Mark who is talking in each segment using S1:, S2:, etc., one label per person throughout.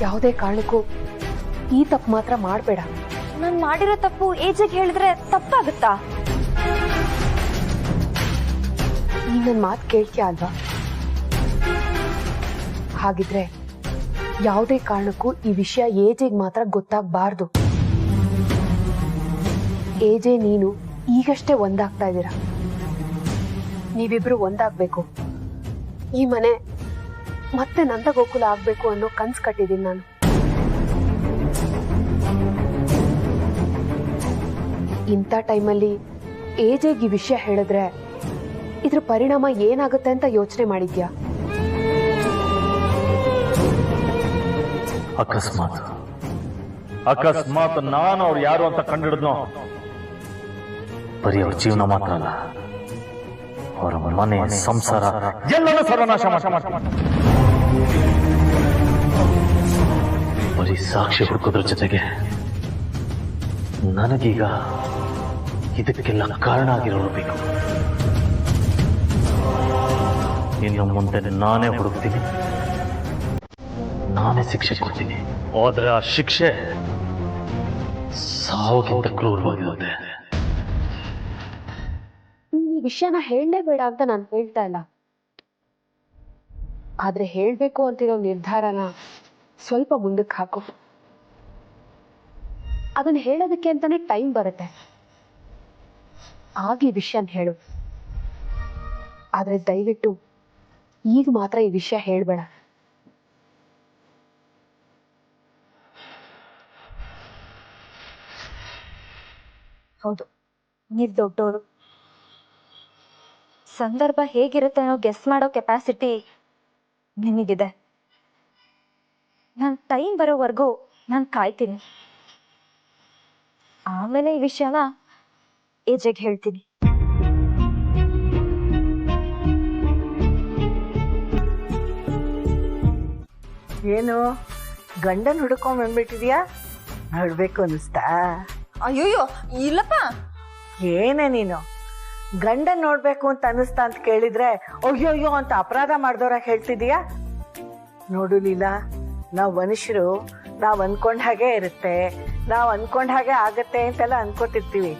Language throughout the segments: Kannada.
S1: ಯಾವುದೇ ಕಾರಣಕ್ಕೂ ಈ ತಪ್ಪು ಮಾತ್ರ ಮಾಡಬೇಡ.
S2: ನಾನು ಮಾಡಿರೋ ತಪ್ಪು ಏಜಿಗೆ ಹೇಳಿದ್ರೆ ತಪ್ಪಾಗುತ್ತಾ?
S1: ನೀನ್ ನನ್ನ ಮಾತು ಕೇಳ್ತೀಯ ಅಲ್ವಾ? ಹಾಗಿದ್ರೆ ಯಾವುದೇ ಕಾರಣಕ್ಕೂ ಈ ವಿಷಯ ಏಜೆಗೆ ಮಾತ್ರ ಗೊತ್ತಾಗಬಾರ್ದು. ಏಜೆ ನೀನು ಈಗಷ್ಟೇ ಒಂದಾಗ್ತಾ ಇದ್ದೀರಾ. ನೀವಿಬ್ರು ಒಂದಾಗ್ಬೇಕು. ಈ ಮನೆ ಮತ್ತೆ ನಂದಗೋಕುಲ ಆಗ್ಬೇಕು ಅನ್ನೋ ಕನ್ಸು ಕಟ್ಟಿದ್ದೀನಿ ನಾನು. ಇಂಥ ಟೈಮಲ್ಲಿ ಏಜೆಗೆ ಈ ವಿಷಯ ಹೇಳಿದ್ರೆ ಇದ್ರ ಪರಿಣಾಮ ಏನಾಗುತ್ತೆ ಅಂತ ಯೋಚನೆ ಮಾಡಿದ್ಯಾ?
S3: ಅಕಸ್ಮಾತ್ ನಾನು ಅವ್ರು ಯಾರು ಅಂತ ಕಂಡಿಡಿದ್ನೋ, ಬರೀ ಅವ್ರ ಜೀವನ ಮಾತ್ರ ಅಲ್ಲ, ಅವರ ಮನೆ ಸಂಸಾರ ಎಲ್ಲನೂ ಸರ್ವನಾಶ ಬರೀ ಸಾಕ್ಷಿ ಹುಡುಕೋದ್ರ ಜೊತೆಗೆ ನನಗೀಗ ಇದಕ್ಕೆಲ್ಲ ಕಾರಣ ಆಗಿರೋರು ಬೇಕು. ಇನ್ನು ಮುಂದೆ ನಾನೇ ಹುಡುಕ್ತೀನಿ, ನಾನೇ ಶಿಕ್ಷೆ ಕೊಡ್ತೀನಿ. ಹೋದ್ರೆ ಆ ಶಿಕ್ಷೆ ಸಾವಿಗಿಂತ ಕ್ರೂರವಾಗಿರುತ್ತೆ.
S1: ಈ ವಿಷಯನ ಹೇಳಲೇಬೇಡ ಅಂತ ನಾನು ಹೇಳ್ತಾ ಇಲ್ಲ. ಆದ್ರೆ ಹೇಳ್ಬೇಕು ಅಂತಿರೋ ನಿರ್ಧಾರನ ಸ್ವಲ್ಪ ಮುಂದಕ್ಕೆ ಹಾಕು. ಅದನ್ನ ಹೇಳೋದಕ್ಕೆ ಅಂತಾನೆ ಟೈಮ್ ಬರುತ್ತೆ. ಆಗ ಈ ವಿಷಯನ ಹೇಳು. ಆದ್ರೆ ದಯವಿಟ್ಟು ಈಗ ಮಾತ್ರ ಈ ವಿಷಯ ಹೇಳ್ಬೇಡ.
S2: ಹೌದು, ನೀವ್ ದೊಡ್ಡೋರು. ಸಂದರ್ಭ ಹೇಗಿರುತ್ತೆ ಅನ್ನೋ ಗೆಸ್ ಮಾಡೋ ಕೆಪಾಸಿಟಿ ನಿಮಗಿದೆ. ನನ್ನ ಟೈಮ್ ಬರೋವರೆಗೂ ನಾನು ಕಾಯ್ತೀನಿ. ಆಮೇಲೆ ಈ ವಿಷಯನ ಏಜೆಗೆ ಹೇಳ್ತೀನಿ.
S4: ಏನು ಗಂಡನ್ ಹುಡ್ಕೊಂಡ್ ಬಂದ್ಬಿಟ್ಟಿದ್ಯಾ? ನೋಡ್ಬೇಕು ಅನಿಸ್ತಾ?
S2: ಅಯ್ಯೋಯ್ಯೋ ಇಲ್ಲಪ್ಪ.
S4: ಏನೇ ನೀನು ಗಂಡನ್ ನೋಡ್ಬೇಕು ಅಂತ ಅನಿಸ್ತಾ ಅಂತ ಕೇಳಿದ್ರೆ ಅಯ್ಯೋಯ್ಯೋ ಅಂತ ಅಪರಾಧ ಮಾಡ್ದವ್ರ ಹೇಳ್ತಿದೀಯಾ? ನೋಡು ಲೀಲಾ, ನಾವ್ ಮನುಷ್ಯರು ನಾವ್ ಅನ್ಕೊಂಡ್ ಹಾಗೆ ಇರುತ್ತೆ, ನಾವ್ ಅನ್ಕೊಂಡ್ ಹಾಗೆ ಆಗತ್ತೆ ಅಂತೆಲ್ಲ ಅನ್ಕೋತಿರ್ತೀವಿ.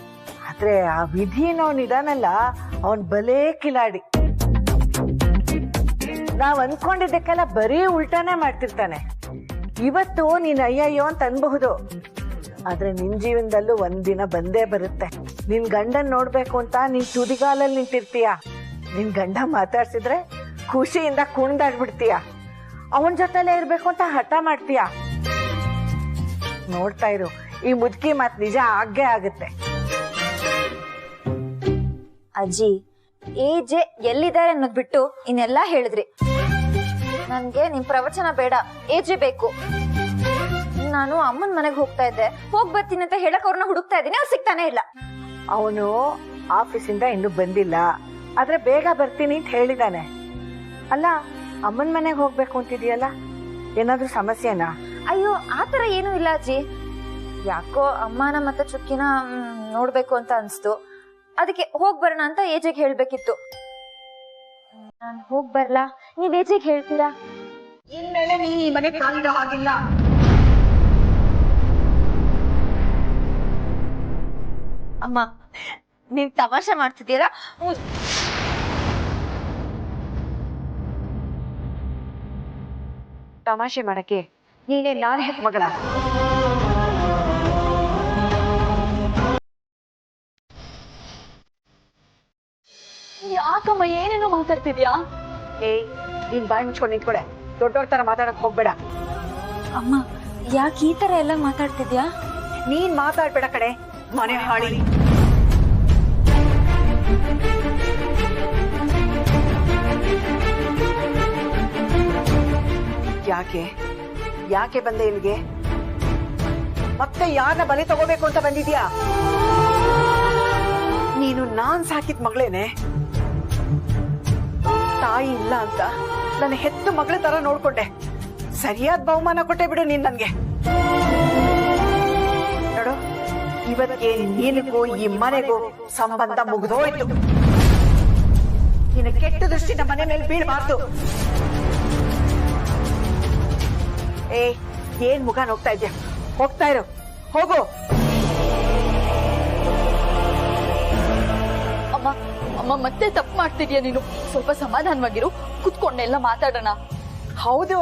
S4: ಆದ್ರೆ ಆ ವಿಧಿನವನ್ ಇದಾನಲ್ಲ, ಅವನ್ ಬಲೇ ಕಿಲಾಡಿ. ನಾವ್ ಅನ್ಕೊಂಡಿದ್ದಕ್ಕೆಲ್ಲ ಬರೀ ಉಲ್ಟಾನೇ ಮಾಡ್ತಿರ್ತಾನೆ. ಇವತ್ತು ನೀನ್ ಅಯ್ಯಯ್ಯೋ ಅಂತ ಅನ್ಬಹುದು, ಆದ್ರೆ ನಿನ್ ಜೀವನದಲ್ಲೂ ಒಂದಿನ ಬಂದೇ ಬರುತ್ತೆ. ನಿನ್ ಗಂಡನ್ ನೋಡ್ಬೇಕು ಅಂತ ನೀನ್ ತುದಿಗಾಲಲ್ಲಿ ನಿಂತಿರ್ತೀಯ. ನಿನ್ ಗಂಡ ಮಾತಾಡ್ಸಿದ್ರೆ ಖುಷಿಯಿಂದ ಕುಣ್ದಾಡ್ಬಿಡ್ತೀಯ. ಅವನ್ ಜೊತೆಲೇ ಇರ್ಬೇಕು ಅಂತ ಹಠ ಮಾಡ್ತೀಯ. ನೋಡ್ತಾ ಇರು, ಈ ಮುದುಕಿ ಮಾತ್ ನಿಜ ಆಗೇ ಆಗುತ್ತೆ.
S2: ಅಜ್ಜಿ, ಏಜೆ ಎಲ್ಲಿದ್ದಾರೆ ಅನ್ನೋದ್ ಬಿಟ್ಟು ಇನ್ನೆಲ್ಲಾ ಹೇಳಿದ್ರಿ. ನನ್ಗೆ ನಿಮ್ ಪ್ರವಚನ ಬೇಡ, ಏಜೆ ಬೇಕು. ನಾನು ಅಮ್ಮನ ಮನೆಗೆ ಹೋಗ್ತಾ ಇದ್ದೆ, ಹೋಗ್ ಬರ್ತೀನಿ ಅಂತ ಹೇಳಕ್ ಅವ್ರನ್ನ ಹುಡುಕ್ತಾ ಇದ್ದೀನಿ, ಅವ್ರು ಸಿಗ್ತಾನೆ ಇಲ್ಲ.
S4: ಅವನು ಆಫೀಸಿಂದ ಇನ್ನೂ ಬಂದಿಲ್ಲ, ಆದ್ರೆ ಬೇಗ ಬರ್ತೀನಿ ಅಂತ ಹೇಳಿದಾನೆ. ಅಲ್ಲ, ಅಮ್ಮನ ಮನೆಗೆ ಹೋಗ್ಬೇಕು ಅಂತಿದೀಯಲ್ಲ, ಏನಾದ್ರೂ ಸಮಸ್ಯೆನಾ?
S2: ಅಯ್ಯೋ ಆತರ ಏನೂ ಇಲ್ಲ ಅಜ್ಜಿ. ಯಾಕೋ ಅಮ್ಮನ ಮತ್ತೆ ಚುಕ್ಕಿನ ನೋಡ್ಬೇಕು ಅಂತ ಅನ್ಸ್ತು, ಅದಕ್ಕೆ ಹೋಗ್ ಬರೋಣ ಅಂತ ಏಜೆಗೆ ಹೇಳ್ಬೇಕಿತ್ತು. ನಾನ್ ಹೋಗ್ ಬರ್ಲಾ? ನೀವ್ ಏಜೆಗೆ ಹೇಳ್ತೀರಾ?
S4: ಇನ್ಮೇಲೆ ನೀ ಈ ಮನೆ ಕಾಲಿಡೋ ಹಾಗಿಲ್ಲ.
S2: ಅಮ್ಮ, ನೀವ್ ತಮಾಷೆ ಮಾಡ್ತಿದ್ದೀರಾ?
S1: ತಮಾಷೆ ಮಾಡಕ್ಕೆ ನೀನೇ ನಾನ್ ಹೆತ್ ಮಗಳ. ಯಾಕಮ್ಮ ಏನೇನೋ ಮಾತಾಡ್ತಿದ್ಯಾ? ಏಯ್, ನೀನ್ ಬಾಯಿ ಮುಚ್ಕೊಂಡು ನಿಂತ್ಕೊಡೆ. ದೊಡ್ಡವ್ರ ತರ ಮಾತಾಡಕ್ ಹೋಗ್ಬೇಡ.
S2: ಅಮ್ಮ, ಯಾಕೆ ಈ ತರ ಎಲ್ಲ ಮಾತಾಡ್ತಿದ್ಯಾ?
S4: ನೀನ್ ಮಾತಾಡ್ಬೇಡ ಕಡೆ, ಮನೆ ಹಾಳಿ. ಯಾಕೆ ಯಾಕೆ ಬಂದೆ ಇಲ್ಲಿಗೆ? ಮತ್ತೆ ಯಾರನ್ನ ಬಲಿ ತಗೋಬೇಕು ಅಂತ ಬಂದಿದ್ಯಾ? ನೀನು ನಾನ್ ಸಾಕಿದ ಮಗಳೇನೆ. ತಾಯಿ ಇಲ್ಲ ಅಂತ ನನ್ನ ಹೆತ್ತು ಮಗಳ ತರ ನೋಡ್ಕೊಂಡೆ. ಸರಿಯಾದ ಬಹುಮಾನ ಕೊಟ್ಟೆ ಬಿಡು ನೀನ್ ನನ್ಗೆ. ನೋಡು, ಇವತ್ತಿಗೆ ನಿನಗೂ ಈ ಮನೆಗೂ ಸಂಬಂಧ ಮುಗಿದೋಯ್ತು. ನಿನ್ನ ಕೆಟ್ಟ ದೃಷ್ಟಿ ನಮ್ಮ ಮನೆ ಮೇಲೆ ಬೀಳಬಾರ್ದು. ಏನ್ ಮುಖ ನೋಡ್ತಾ ಇದ್ಯಾ? ಹೋಗ್ತಾ ಇರು, ಹೋಗು.
S5: ಅಮ್ಮ ಅಮ್ಮ ಮತ್ತೆ ತಪ್ಪು ಮಾಡ್ತಿದ್ಯಾ ನೀನು. ಸ್ವಲ್ಪ ಸಮಾಧಾನವಾಗಿರು, ಕುತ್ಕೊಂಡೆಲ್ಲ ಮಾತಾಡೋಣ.
S4: ಹೌದು,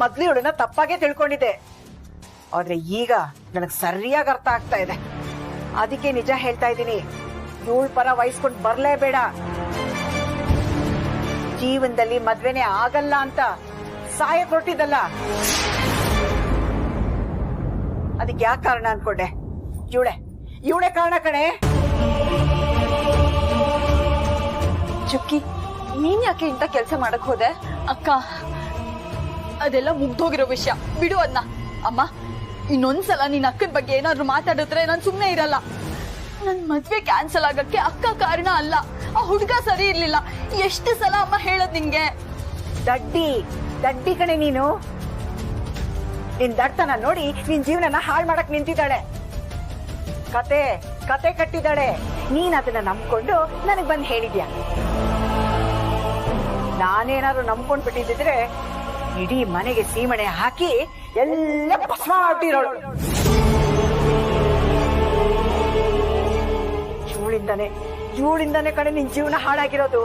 S4: ಮೊದ್ಲು ಇವಳನ್ನ ತಪ್ಪಾಗೆ ತಿಳ್ಕೊಂಡಿದ್ದೆ. ಆದ್ರೆ ಈಗ ನನಗ್ ಸರಿಯಾಗಿ ಅರ್ಥ ಆಗ್ತಾ ಇದೆ. ಅದಕ್ಕೆ ನಿಜ ಹೇಳ್ತಾ ಇದ್ದೀನಿ, ಇವಳ ಪರ ವಹಿಸ್ಕೊಂಡು ಬರ್ಲೇಬೇಡ. ಜೀವನದಲ್ಲಿ ಮದ್ವೆನೆ ಆಗಲ್ಲ ಅಂತ ಸಾಯ ಕೊಟ್ಟಿದ್ದಲ್ಲ, ಅದಕ್ಕೆ ಯಾಕೆ ಕಾರಣ ಅನ್ಕೊಂಡೆ? ಇವಳೆ ಕಾರಣ ಕಣೆ.
S2: ಚುಕ್ಕಿ, ನೀನ್ ಯಾಕೆ ಇಂತ ಕೆಲ್ಸ ಮಾಡಕ್ ಹೋದೆ?
S5: ಅಕ್ಕ, ಅದೆಲ್ಲ ಮುಗ್ದೋಗಿರೋ ವಿಷಯ, ಬಿಡು ಅದನ್ನ. ಅಮ್ಮ, ಇನ್ನೊಂದ್ಸಲ ನಿನ್ ಅಕ್ಕನ ಬಗ್ಗೆ ಏನಾದ್ರು ಮಾತಾಡಿದ್ರೆ ನಾನ್ ಸುಮ್ನೆ ಇರಲ್ಲ. ನನ್ ಮದ್ವೆ ಕ್ಯಾನ್ಸಲ್ ಆಗಕ್ಕೆ ಅಕ್ಕ ಕಾರಣ ಅಲ್ಲ, ಆ ಹುಡ್ಗ ಸರಿ ಇರ್ಲಿಲ್ಲ. ಎಷ್ಟು ಸಲ ಅಮ್ಮ ಹೇಳದ್ ನಿಂಗೆ?
S4: ದಡ್ಡಿ ಕಣೆ ನೀನು. ನಿನ್ ದಡ್ತನ ನೋಡಿ ನಿನ್ ಜೀವನನ ಹಾಳು ಮಾಡಕ್ ನಿಂತಿದ್ದಾಳೆ. ಕತೆ ಕಟ್ಟಿದ್ದಾಳೆ. ನೀನ್ ಅದನ್ನ ನಂಬ್ಕೊಂಡು ನನಗ್ ಬಂದ್ ಹೇಳಿದ್ಯಾ. ನಾನೇನಾದ್ರು ನಂಬ್ಕೊಂಡ್ ಬಿಟ್ಟಿದ್ರೆ ಇಡೀ ಮನೆಗೆ ಸೀಮಣೆ ಹಾಕಿ ಎಲ್ಲ ಭಸ್ಮ ಮಾಡ್ಬಿಟ್ಟಿರೋಳು. ಇವಳಿಂದಾನೆ ಕಡೆ ನಿನ್ ಜೀವನ ಹಾಳಾಗಿರೋದು.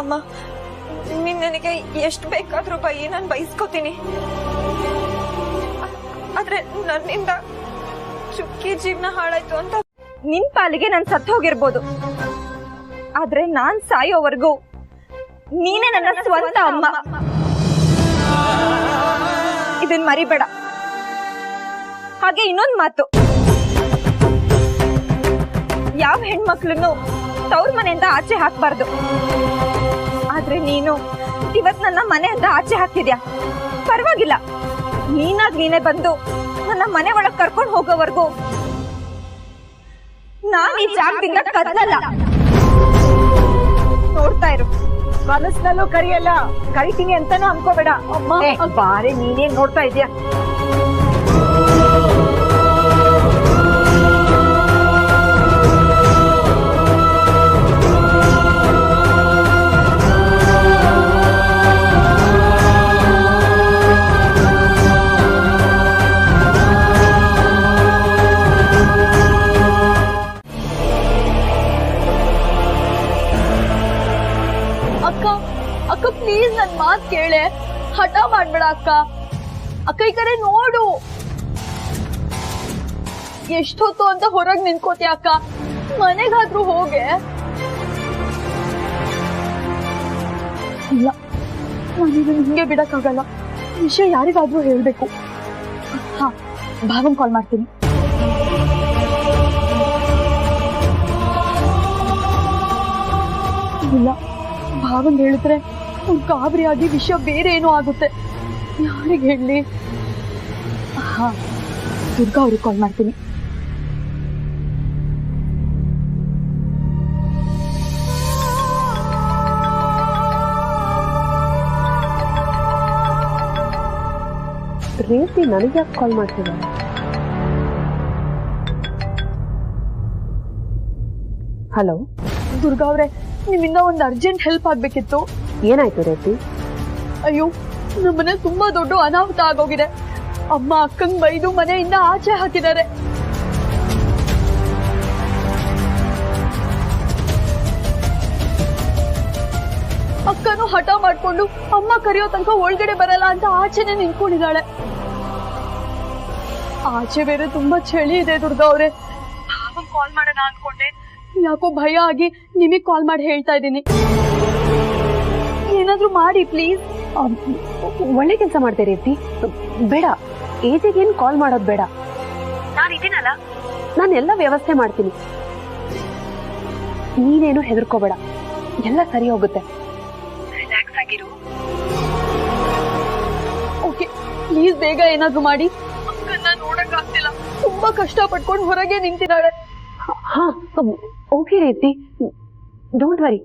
S2: ಅಮ್ಮ, ನೀನ್ ನನಗೆ ಎಷ್ಟು ಬೇಕಾದ್ರೂ ಬೈಯಿ, ನಾನು ಬೈಸ್ಕೋತೀನಿ. ಆದ್ರೆ ನನ್ನಿಂದ ಚುಕ್ಕಿ ಜೀವನ ಹಾಳಾಯ್ತು ಅಂತ ನಿನ್ ಪಾಲಿಗೆ ನಾನ್ ಸತ್ತು ಹೋಗಿರ್ಬೋದು. ಆದ್ರೆ ನಾನ್ ಸಾಯೋವರೆಗೂ ನೀನೇ ನನ್ನ ಸ್ವಂತ ಅಮ್ಮ. ಇದನ್ ಮರಿಬೇಡ. ಹಾಗೆ ಇನ್ನೊಂದ್ ಮಾತು, ಯಾವ ಹೆಣ್ಮಕ್ಳನ್ನು ತವ್ರ ಮನೆಯಿಂದ ಆಚೆ ಹಾಕ್ಬಾರ್ದು. ಆದ್ರೆ ನೀನು ಇವತ್ ನನ್ನ ಮನೆಯಿಂದ ಆಚೆ ಹಾಕಿದ್ಯಾ. ಪರವಾಗಿಲ್ಲ, ನೀನೇ ಬಂದು ನನ್ನ ಮನೆ ಒಳಗ್ ಕರ್ಕೊಂಡು ಹೋಗೋವರೆಗೂ ನಾನ್ ಈ ಜಾಗದಿಂದ ಕದಲಲ್ಲ. ನೋಡ್ತಾ ಇರು.
S4: ಕನಸ್ನಲ್ಲೂ ಕರಿಯಲ್ಲ, ಕರಿತೀನಿ ಅಂತಾನು ಅನ್ಕೋಬೇಡ. ಬಾರೆ, ನೀನೇನ್ ನೋಡ್ತಾ ಇದ್ಯಾ?
S5: ಅಕ್ಕ ಪ್ಲೀಸ್ ನನ್ ಮಾತ್ ಕೇಳೆ, ಹಠ ಮಾಡ್ಬೇಡ ಅಕ್ಕ. ಅಕ್ಕ ಈ ಕಡೆ ನೋಡು. ಎಷ್ಟೊತ್ತು ಅಂತ ಹೊರಗ್ ನಿಂತ್ಕೋತೀಯ ಅಕ್ಕ? ಮನೆಗಾದ್ರೂ ಹೋಗೆ. ಇಲ್ಲ, ನಾನಿದನ್ನ ಹಿಂಗೆ ಬಿಡಕ್ಕಾಗಲ್ಲ. ವಿಷಯ ಯಾರಿಗಾದ್ರೂ ಹೇಳ್ಬೇಕು. ಹಾ, ಭಾವನ್ ಕಾಲ್ ಮಾಡ್ತೀನಿ. ಇಲ್ಲ, ಭಾವನ್ ಹೇಳಿದ್ರೆ ಗಾಬರಿಯಾಗಿ ವಿಷಯ ಬೇರೆ ಏನೋ ಆಗುತ್ತೆ. ಯಾರಿಗೆ ಹೇಳಿ? ಹಾ, ದುರ್ಗಾ ಅವ್ರಿಗೆ ಕಾಲ್ ಮಾಡ್ತೀನಿ.
S1: ರೇತಿ ನನಗೆ ಯಾಕೆ ಕಾಲ್ ಮಾಡ್ತಿದ್ದಾರೆ? ಹಲೋ
S5: ದುರ್ಗಾ ಅವ್ರೆ, ನಿಮ್ಮಿಂದ ಒಂದು ಅರ್ಜೆಂಟ್ ಹೆಲ್ಪ್ ಆಗ್ಬೇಕಿತ್ತು.
S1: ಏನಾಯ್ತು ರೇತಿ?
S5: ಅಯ್ಯೋ, ನಮ್ಮನೆ ತುಂಬಾ ದೊಡ್ಡ ಅನಾಹುತ ಆಗೋಗಿದೆ. ಅಮ್ಮ ಅಕ್ಕಂಗ್ ಬೈದು ಮನೆಯಿಂದ ಆಚೆ ಹಾಕಿದ್ದಾರೆ. ಅಕ್ಕನು ಹಠ ಮಾಡ್ಕೊಂಡು ಅಮ್ಮ ಕರೆಯೋ ತನಕ ಒಳಗಡೆ ಬರಲ್ಲ ಅಂತ ಆಚೆನೆ ನಿಂತ್ಕೊಂಡಿದ್ದಾಳೆ. ಆಚೆ ಬೇರೆ ತುಂಬಾ ಚಳಿ ಇದೆ ದುರ್ಗಾ ಅವ್ರೆ. ಕಾಲ್ ಮಾಡೋಣ ಅನ್ಕೊಂಡೆ, ಯಾಕೋ ಭಯ ಆಗಿ ನಿಮಗ್ ಕಾಲ್ ಮಾಡಿ ಹೇಳ್ತಾ ಇದ್ದೀನಿ. ಏನಾದ್ರೂ ಮಾಡಿ ಪ್ಲೀಸ್.
S1: ಒಳ್ಳೆ ಕೆಲಸ ಮಾಡ್ತೇನೆ ರೇತಿ. ಬೇಡ, ಏಜಿಗೇನ್ ಕಾಲ್ ಮಾಡೋದು ಬೇಡ.
S5: ನಾನಿದ್ದೀನಲ್ಲ,
S1: ನಾನು ಎಲ್ಲ ವ್ಯವಸ್ಥೆ ಮಾಡ್ತೀನಿ. ನೀನೇನು ಹೆದರ್ಕೋಬೇಡ, ಎಲ್ಲ ಸರಿ ಹೋಗುತ್ತೆ.
S5: ರಿಲ್ಯಾಕ್ಸ್ ಆಗಿರು. ಓಕೆ, ಪ್ಲೀಸ್ ಬೇಗ ಏನಾದ್ರೂ ಮಾಡಿ. ಅಕ್ಕನ್ನ ನೋಡಕ್ ಆಗ್ತಿಲ್ಲ, ತುಂಬಾ ಕಷ್ಟ ಪಟ್ಕೊಂಡು ಹೊರಗೆ ನಿಂತಿದ್ದಾಳೆ.
S1: ಹಾ, ಓಕೆ ರೇತಿ, ಡೋಂಟ್ ವರಿ.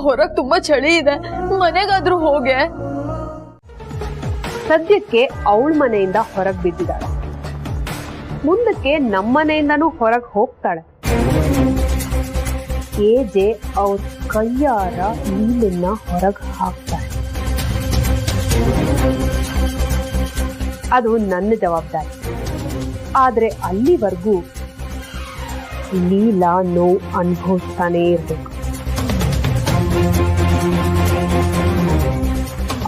S5: ಹೊರಗ್ ತುಂಬಾ ಚಳಿ ಇದೆ, ಮನೆಗಾದ್ರೂ ಹೋಗೆ.
S1: ಸದ್ಯಕ್ಕೆ ಅವಳ ಮನೆಯಿಂದ ಹೊರಗ್ ಬಿದ್ದಿದ್ದಾಳೆ, ಮುಂದಕ್ಕೆ ನಮ್ಮನೆಯಿಂದನೂ ಹೊರಗೆ ಹೋಗ್ತಾಳೆ. ಏಜೆ ಅವ್ರ ಕೈಯಾರ ನೀಲನ್ನ ಹೊರಗೆ ಹಾಕ್ತಾಳೆ. ಅದು ನನ್ನ ಜವಾಬ್ದಾರಿ. ಆದ್ರೆ ಅಲ್ಲಿವರೆಗೂ ಲೀಲಾ ನೋವು ಅನುಭವಿಸ್ತಾನೇ ಇರ್ಬೇಕು.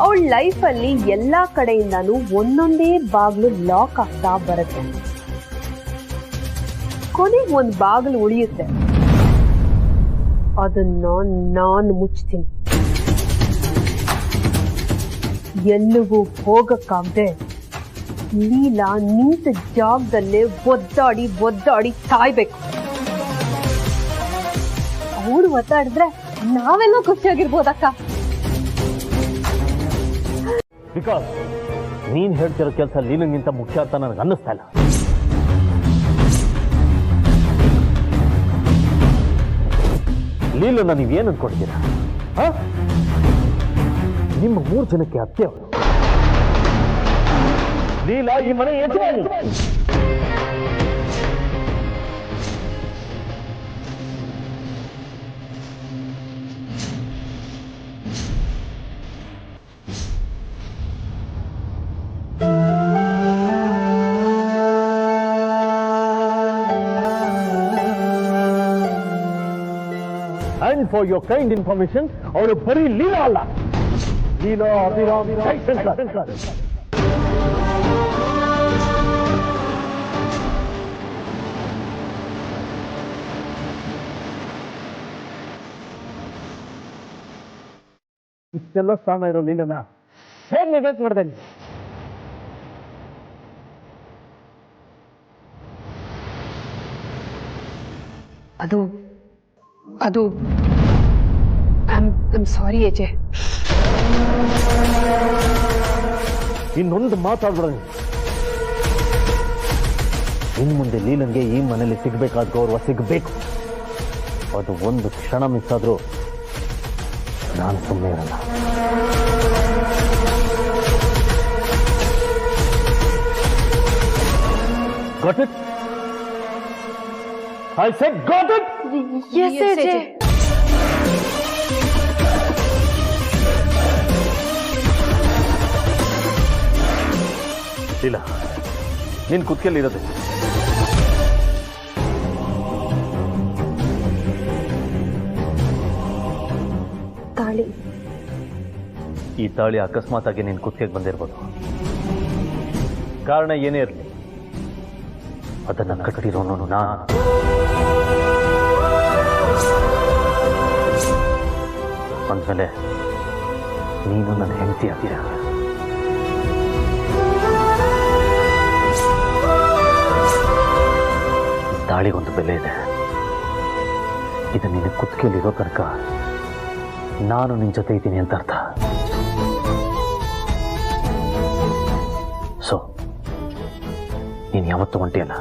S1: ಅವಳ ಲೈಫಲ್ಲಿ ಎಲ್ಲಾ ಕಡೆಯಿಂದಾನು ಒಂದೊಂದೇ ಬಾಗ್ಲು ಲಾಕ್ ಆಗ್ತಾ ಬರುತ್ತೆ. ಕೊನೆಗೆ ಒಂದು ಬಾಗಿಲು ಉಳಿಯುತ್ತೆ, ಅದನ್ನ ನಾನು ಮುಚ್ತೀನಿ. ಎಲ್ಲಿಗೂ ಹೋಗಕ್ಕಾಗದೆ ಲೀಲಾ ನಿಂತ ಜಾಗದಲ್ಲೇ ಒದ್ದಾಡಿ ಒದ್ದಾಡಿ ಸಾಯ್ಬೇಕು. ಅವಳು ಒದ್ದಾಡಿದ್ರೆ ನಾವೆಲ್ಲ ಖುಷಿಯಾಗಿರ್ಬೋದಕ್ಕ.
S3: ಬಿಕಾಸ್ ನೀನ್ ಹೇಳ್ತಿರೋ ಕೆಲಸ ಲೀಲಂಗಿಂತ ಮುಖ್ಯ ಅಂತ ನನಗೆ ಅನ್ನಿಸ್ತಾ ಇಲ್ಲ. ಲೀಲನ್ನ ನೀವೇನು ಅನ್ಕೊಡ್ತೀರಾ? ನಿಮ್ಮ 3 ಜನಕ್ಕೆ ಅತ್ತೆ ಅವಳು. ಲೀಲಾ ಈ ಮನೆ ಯಜಮಾನಿ. And for your kind information, ಅವಳು ಬರೀ ಲೀಲಾ ಅಲ್ಲ, ಲೀಲಾ ಅಭಿರಾಮ್ ಜೈಶಂಕರ್. ಇಷ್ಟೆಲ್ಲ ಸ್ಥಾನ ಇರೋ ಲೀಲನ ಹೇಗೆ ನೆಗ್ಲೆಕ್ಟ್ ಮಾಡಿದೆ?
S1: ಅದು ಐಮ್ ಸಾರಿ ಏಜೆ.
S3: ಇನ್ನೊಂದು ಮಾತಾಡ್ಬಿಡ. ಇನ್ನು ಮುಂದೆ ಲೀಲಂಗೆ ಈ ಮನೇಲಿ ಸಿಗ್ಬೇಕಾದ ಗೌರವ ಸಿಗಬೇಕು. ಅದು ಒಂದು ಕ್ಷಣ ಮಿಸ್ ಆದ್ರೂ ನಾನು ಸುಮ್ಮನೆ ಇರಲ್ಲ. Got it? I said got it?
S2: Yes, AJ.
S3: ಇಲ್ಲ, ನೀನ್ ಕುತ್ಕೆಲ್ಲಿ ಇರೋದೆ.
S1: ತಾಳಿ.
S3: ಈ ತಾಳಿ ಅಕಸ್ಮಾತ್ ಆಗಿ ನೀನ್ ಕುತ್ತಿಗೆ ಬಂದಿರ್ಬೋದು. ಕಾರಣ ಏನೇ ಇರಲಿ, ಅದನ್ನ ಕಟ್ಟಿರೋನು ನಾನು. ಅಂದ್ಮೇಲೆ ನೀನು ನನ್ನ ಹೆಂಡತಿ ಆಗ್ತೀರ. ತಾಳಿಗೊಂದು ಬೆಲೆ ಇದೆ. ಇದು ನಿನ್ನ ಕುತ್ತಿಗೆಯಲ್ಲಿರೋ ತನಕ ನಾನು ನಿನ್ನ ಜೊತೆ ಇದ್ದೀನಿ ಅಂತ ಅರ್ಥ. ಸೊ ನೀನು ಯಾವತ್ತೂ ಒಂಟಿಯಲ್ಲ.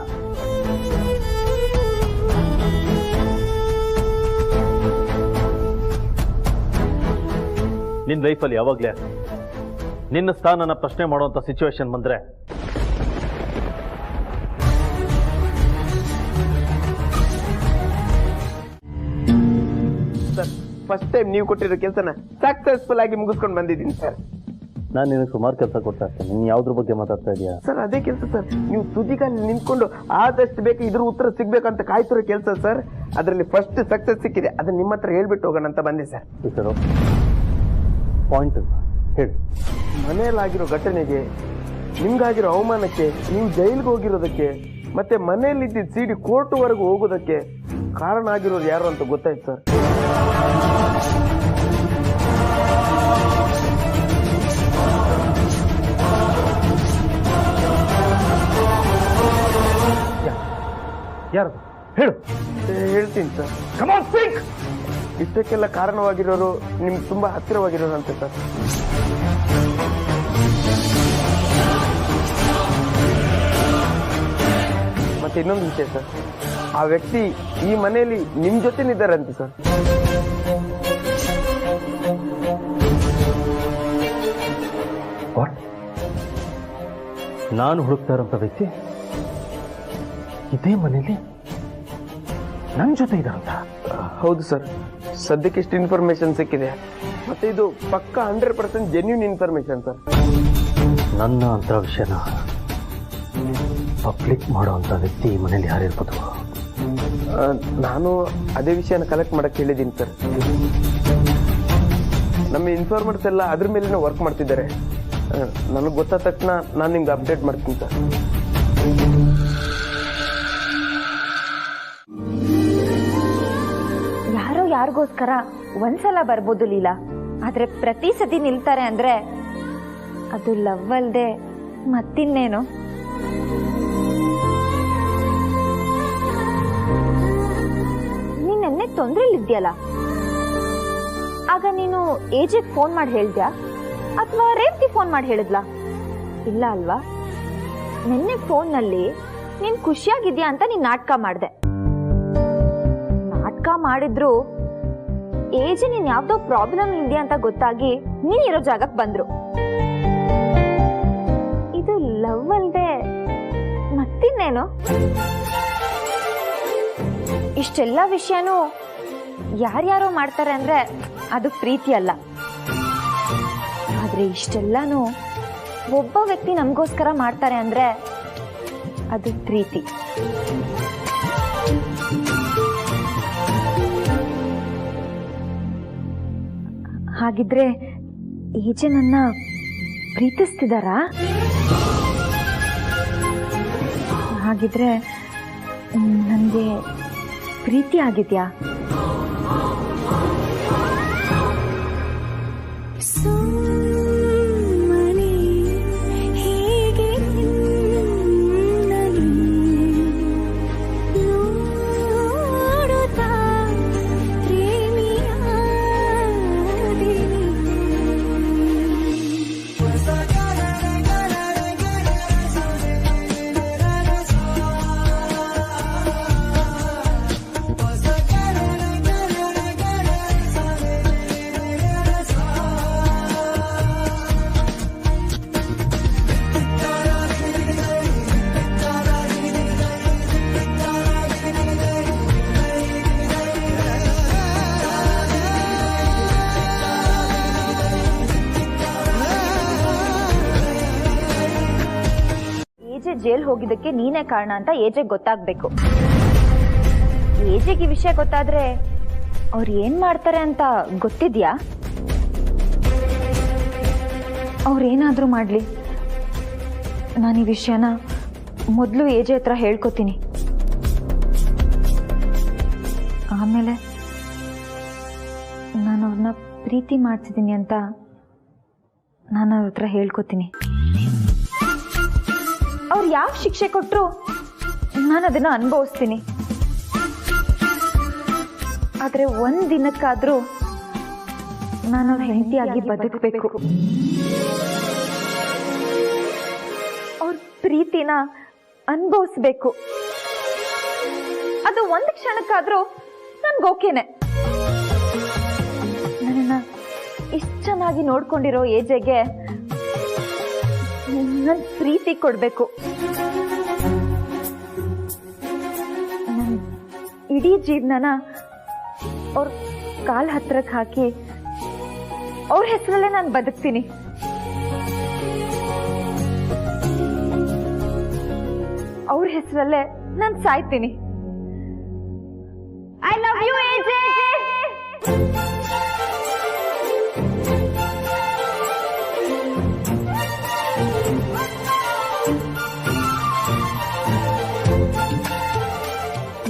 S3: ನಿನ್ನ ಲೈಫಲ್ಲಿ ಯಾವಾಗಲೇ ನಿನ್ನ ಸ್ಥಾನನ ಪ್ರಶ್ನೆ ಮಾಡುವಂಥ ಸಿಚುವೇಶನ್ ಬಂದರೆ
S6: ಸರ್, ಫಸ್ಟ್ ಟೈಮ್ ನೀವು ಕೊಟ್ಟಿರೋ ಕೆಲಸನ ಸಕ್ಸಸ್ಫುಲ್ ಆಗಿ ಮುಗಿಸ್ಕೊಂಡು ಬಂದಿದ್ದೀನಿ ಸರ್.
S3: ನಾನು ನಿನಗೆ ಸುಮಾರು ಕೆಲಸ ಕೊಡ್ತಾ ಇರ್ತೇನೆ. ನೀನು ಯಾವುದ್ರ ಬಗ್ಗೆ ಮಾತಾಡ್ತಾ ಇದೆಯಾ?
S6: ಸರ್ ಅದೇ ಕೆಲಸ ಸರ್. ನೀವು ತುದಿಗಾಲಿ ನಿಂತ್ಕೊಂಡು ಆದಷ್ಟು ಬೇಕು ಇದ್ರ ಉತ್ತರ ಸಿಗ್ಬೇಕಂತ ಕಾಯ್ತಿರೋ ಕೆಲಸ ಸರ್. ಅದರಲ್ಲಿ ಫಸ್ಟ್ ಸಕ್ಸಸ್ ಸಿಕ್ಕಿದೆ. ಅದನ್ನ ನಿಮ್ಮ ಹತ್ರ ಹೇಳ್ಬಿಟ್ಟು ಹೋಗೋಣ ಅಂತ ಬಂದೆ ಸರ್.
S3: ಸರ್ ಪಾಯಿಂಟ್ ಹೇಳಿ.
S6: ಮನೆಯಲ್ಲಾಗಿರೋ ಘಟನೆಗೆ, ನಿಮ್ಗಾಗಿರೋ ಅವಮಾನಕ್ಕೆ, ನೀವು ಜೈಲಿಗೆ ಹೋಗಿರೋದಕ್ಕೆ, ಮತ್ತೆ ಮನೆಯಲ್ಲಿದ್ದ ಸಿಡಿ ಕೋರ್ಟ್ವರೆಗೂ ಹೋಗೋದಕ್ಕೆ ಕಾರಣ ಆಗಿರೋರು ಯಾರು ಅಂತ ಗೊತ್ತಾಯ್ತು ಸರ್.
S3: ಯಾರು ಹೇಳು?
S6: ಹೇಳ್ತೀನಿ ಸರ್.
S3: Come on speak.
S6: ಇಷ್ಟಕ್ಕೆಲ್ಲ ಕಾರಣವಾಗಿರೋರು ನಿಮ್ಗೆ ತುಂಬಾ ಹತ್ತಿರವಾಗಿರೋರು ಅಂತ ಸರ್. ಮತ್ತೆ ಇನ್ನೊಂದು ವಿಷಯ ಸರ್, ಆ ವ್ಯಕ್ತಿ ಈ ಮನೆಯಲ್ಲಿ ನಿಮ್ ಜೊತೆನಿದ್ದಾರಂತೆ ಸರ್.
S3: ನಾನು ಹುಡುಕ್ತಾ ಇರೋಂಥ ವ್ಯಕ್ತಿ ಇದೇ ಮನೇಲಿ ನನ್ನ ಜೊತೆ ಇದ್ದಾರಂತ.
S6: ಹೌದು ಸರ್, ಸದ್ಯಕ್ಕೆ ಇಷ್ಟು ಇನ್ಫಾರ್ಮೇಶನ್ ಸಿಕ್ಕಿದೆ. ಮತ್ತೆ ಇದು ಪಕ್ಕ 100% ಜೆನ್ಯೂನ್ ಇನ್ಫಾರ್ಮೇಶನ್ ಸರ್.
S3: ನನ್ನ ಅಂತ ವಿಷಯನ ಪಬ್ಲಿಕ್ ಮಾಡೋವಂಥ ವ್ಯಕ್ತಿ ಈ ಮನೇಲಿ ಯಾರಿರ್ಬೋದು?
S6: ನಾನು ಅದೇ ವಿಷಯನ ಕಲೆಕ್ಟ್ ಮಾಡಕ್ಕೆ ಹೇಳಿದ್ದೀನಿ ಸರ್. ನಮ್ಮ ಇನ್ಫಾರ್ಮರ್ಸ್ ಎಲ್ಲ ಅದ್ರ ಮೇಲೆನೇ ವರ್ಕ್ ಮಾಡ್ತಿದ್ದಾರೆ. ನನಗೆ ಗೊತ್ತಾದ ತಕ್ಷಣ ನಾನು ನಿಮ್ಗೆ ಅಪ್ಡೇಟ್ ಮಾಡ್ತೀನಿ ಸರ್.
S2: ಯಾರೋ ಯಾರಿಗೋಸ್ಕರ ಒಂದ್ಸಲ ಬರ್ಬೋದು ಲೀಲಾ, ಆದ್ರೆ ಪ್ರತಿ ಸತಿ ನಿಲ್ತಾರೆ ಅಂದ್ರೆ ಅದು ಲವ್ ಅಲ್ದೆ ಮತ್ತಿನ್ನೇನು? ನೀನ್ ನೆನ್ನೆ ತೊಂದ್ರೆಲಿದ್ಯಲ್ಲ, ಆಗ ನೀನು ಏಜಿಗೆ ಫೋನ್ ಮಾಡಿ ಹೇಳ್ದ್ಯಾ ಅಥವಾ ರೇವತಿ ಫೋನ್ ಮಾಡಿ ಹೇಳಿದ್ಲಾ? ಇಲ್ಲ ಅಲ್ವಾ? ನಿನ್ನೆ ಫೋನ್ನಲ್ಲಿ ನೀನ್ ಖುಷಿಯಾಗಿದ್ಯಾ ಅಂತ ನೀನ್ ನಾಟಕ ಮಾಡ್ದೆ. ನಾಟಕ ಮಾಡಿದ್ರು ಏಜ್ ನೀನ್ ಯಾವ್ದೋ ಪ್ರಾಬ್ಲಮ್ ಇದೆಯಾ ಅಂತ ಗೊತ್ತಾಗಿ ನೀನ್ ಇರೋ ಜಾಗಕ್ಕೆ ಬಂದ್ರು. ಇದು ಲವ್ ಅಲ್ದೆ ಮತ್ತಿನ್ನೇನು? ಇಷ್ಟೆಲ್ಲ ವಿಷಯನೂ ಯಾರ್ಯಾರೋ ಮಾಡ್ತಾರೆ ಅಂದ್ರೆ ಅದು ಪ್ರೀತಿ ಅಲ್ಲ. ಆದ್ರೆ ಇಷ್ಟೆಲ್ಲಾನು ಒಬ್ಬ ವ್ಯಕ್ತಿ ನಮಗೋಸ್ಕರ ಮಾಡ್ತಾರೆ ಅಂದ್ರೆ ಅದು ಪ್ರೀತಿ. ಹಾಗಿದ್ರೆ ಈಜೆ ನನ್ನ ಪ್ರೀತಿಸ್ತಿದಾರಾ? ಹಾಗಿದ್ರೆ ನನಗೆ ಪ್ರೀತಿ ಆಗಿದ್ಯಾ? ಜೈಲ್ ಹೋಗಿದ್ದಕ್ಕೆ ನೀನೇ ಕಾರಣ ಅಂತ ಏಜೆಗೆ ಗೊತ್ತಾಗ್ಬೇಕು. ಏಜೆಗೆ ಈ ವಿಷಯ ಗೊತ್ತಾದ್ರೆ ಅವ್ರು ಏನ್ ಮಾಡ್ತಾರೆ ಅಂತ ಗೊತ್ತಿದ್ಯಾ? ಅವ್ರೇನಾದ್ರೂ ಮಾಡ್ಲಿ, ನಾನು ಈ ವಿಷಯನ ಮೊದಲು ಏಜೆ ಹತ್ರ ಹೇಳ್ಕೊತೀನಿ. ಆಮೇಲೆ ನಾನು ಅವ್ರನ್ನ ಪ್ರೀತಿ ಮಾಡ್ತಿದ್ದೀನಿ ಅಂತ ನಾನು ಅವ್ರ ಹತ್ರ ಹೇಳ್ಕೊತೀನಿ. ಅವ್ರು ಯಾವ ಶಿಕ್ಷೆ ಕೊಟ್ಟರು ನಾನು ಅದನ್ನ ಅನುಭವಿಸ್ತೀನಿ. ಆದ್ರೆ ಒಂದ್ ದಿನಕ್ಕಾದ್ರೂ ನಾನು ಅವ್ರ ಹೆಂಡತಿಯಾಗಿ ಬದುಕಬೇಕು. ಅವ್ರ ಪ್ರೀತಿನ ಅನುಭವಿಸ್ಬೇಕು. ಅದು ಒಂದ್ ಕ್ಷಣಕ್ಕಾದ್ರೂ ನನ್ಗೆ ಓಕೆನೆ. ನನ್ನ ಇಷ್ಟು ಚೆನ್ನಾಗಿ ನೋಡ್ಕೊಂಡಿರೋ ಏಜೆಗೆ ನನ್ ಪ್ರೀತಿ ಕೊಡ್ಬೇಕು. ನನ್ ಇಡೀ ಜೀವನನ ಅವ್ರ ಕಾಲ್ ಹತ್ರಕ್ಕೆ ಹಾಕಿ ಅವ್ರ ಹೆಸರಲ್ಲೇ ನಾನು ಬದುಕ್ತೀನಿ. ಅವ್ರ ಹೆಸರಲ್ಲೇ ನಾನು ಸಾಯ್ತೀನಿ. I love you AJ.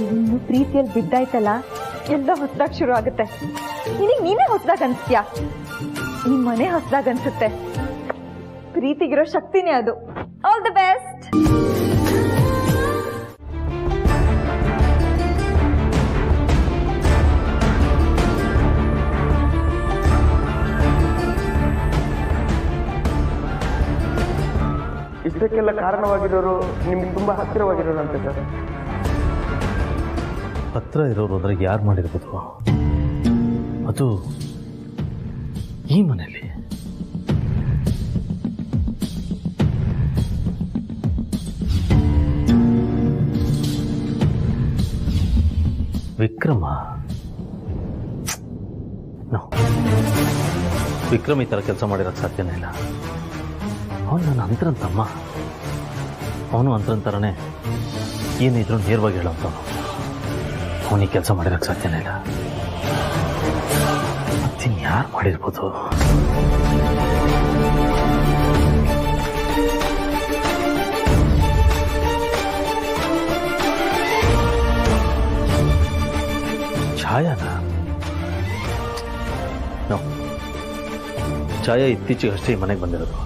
S2: ಇನ್ನು ಪ್ರೀತಿಯಲ್ಲಿ ಬಿದ್ದಾಯ್ತಲ್ಲ, ಎಲ್ಲ ಹೊಸದಾಗಿ ಶುರು ಆಗುತ್ತೆ. ನಿನಗೆ ನೀನೇ ಹೊಸದಾಗ ಅನ್ಸ್ತೀಯಾ? ನಿಮ್ಮ ಮನೆ ಹೊಸದಾಗ ಅನ್ಸುತ್ತೆ. ಪ್ರೀತಿಗಿರೋ ಶಕ್ತಿನೇ ಅದು. All the best.
S6: ಇಷ್ಟಕ್ಕೆಲ್ಲ ಕಾರಣವಾಗಿರೋರು ನಿಮ್ಗೆ ತುಂಬಾ ಹತ್ತಿರವಾಗಿರೋರು ಅಂತ ಸರ್.
S3: ಹತ್ರ ಇರೋರು ಅಂದ್ರೆ ಯಾರು ಮಾಡಿರ್ಬೋದು? ಅದು ಈ ಮನೆಯಲ್ಲಿ ವಿಕ್ರಮ ವಿಕ್ರಮ್ ಈ ಥರ ಕೆಲಸ ಮಾಡಿರೋಕ್ಕೆ ಸಾಧ್ಯನೇ ಇಲ್ಲ. ಅವನು ನನ್ನ ಅಂತರನ್ ತಮ್ಮ, ಅವನು ಅಂತರನ್ ಥರನೇ ಏನಿದ್ರು ನೇರವಾಗಿ ಹೇಳೋಂಥವನು. ಅವನಿಗೆ ಕೆಲಸ ಮಾಡಿರೋಕ್ಕೆ ಸಾಧ್ಯನೇ ಇಲ್ಲ. ಮತ್ತಿನ್ ಯಾರು ಮಾಡಿರ್ಬೋದು? ಛಾಯಾನಾ? ಛಾಯಾ ಇತ್ತೀಚೆಗೆ ಅಷ್ಟೇ ಈ ಮನೆಗೆ ಬಂದಿರೋದು.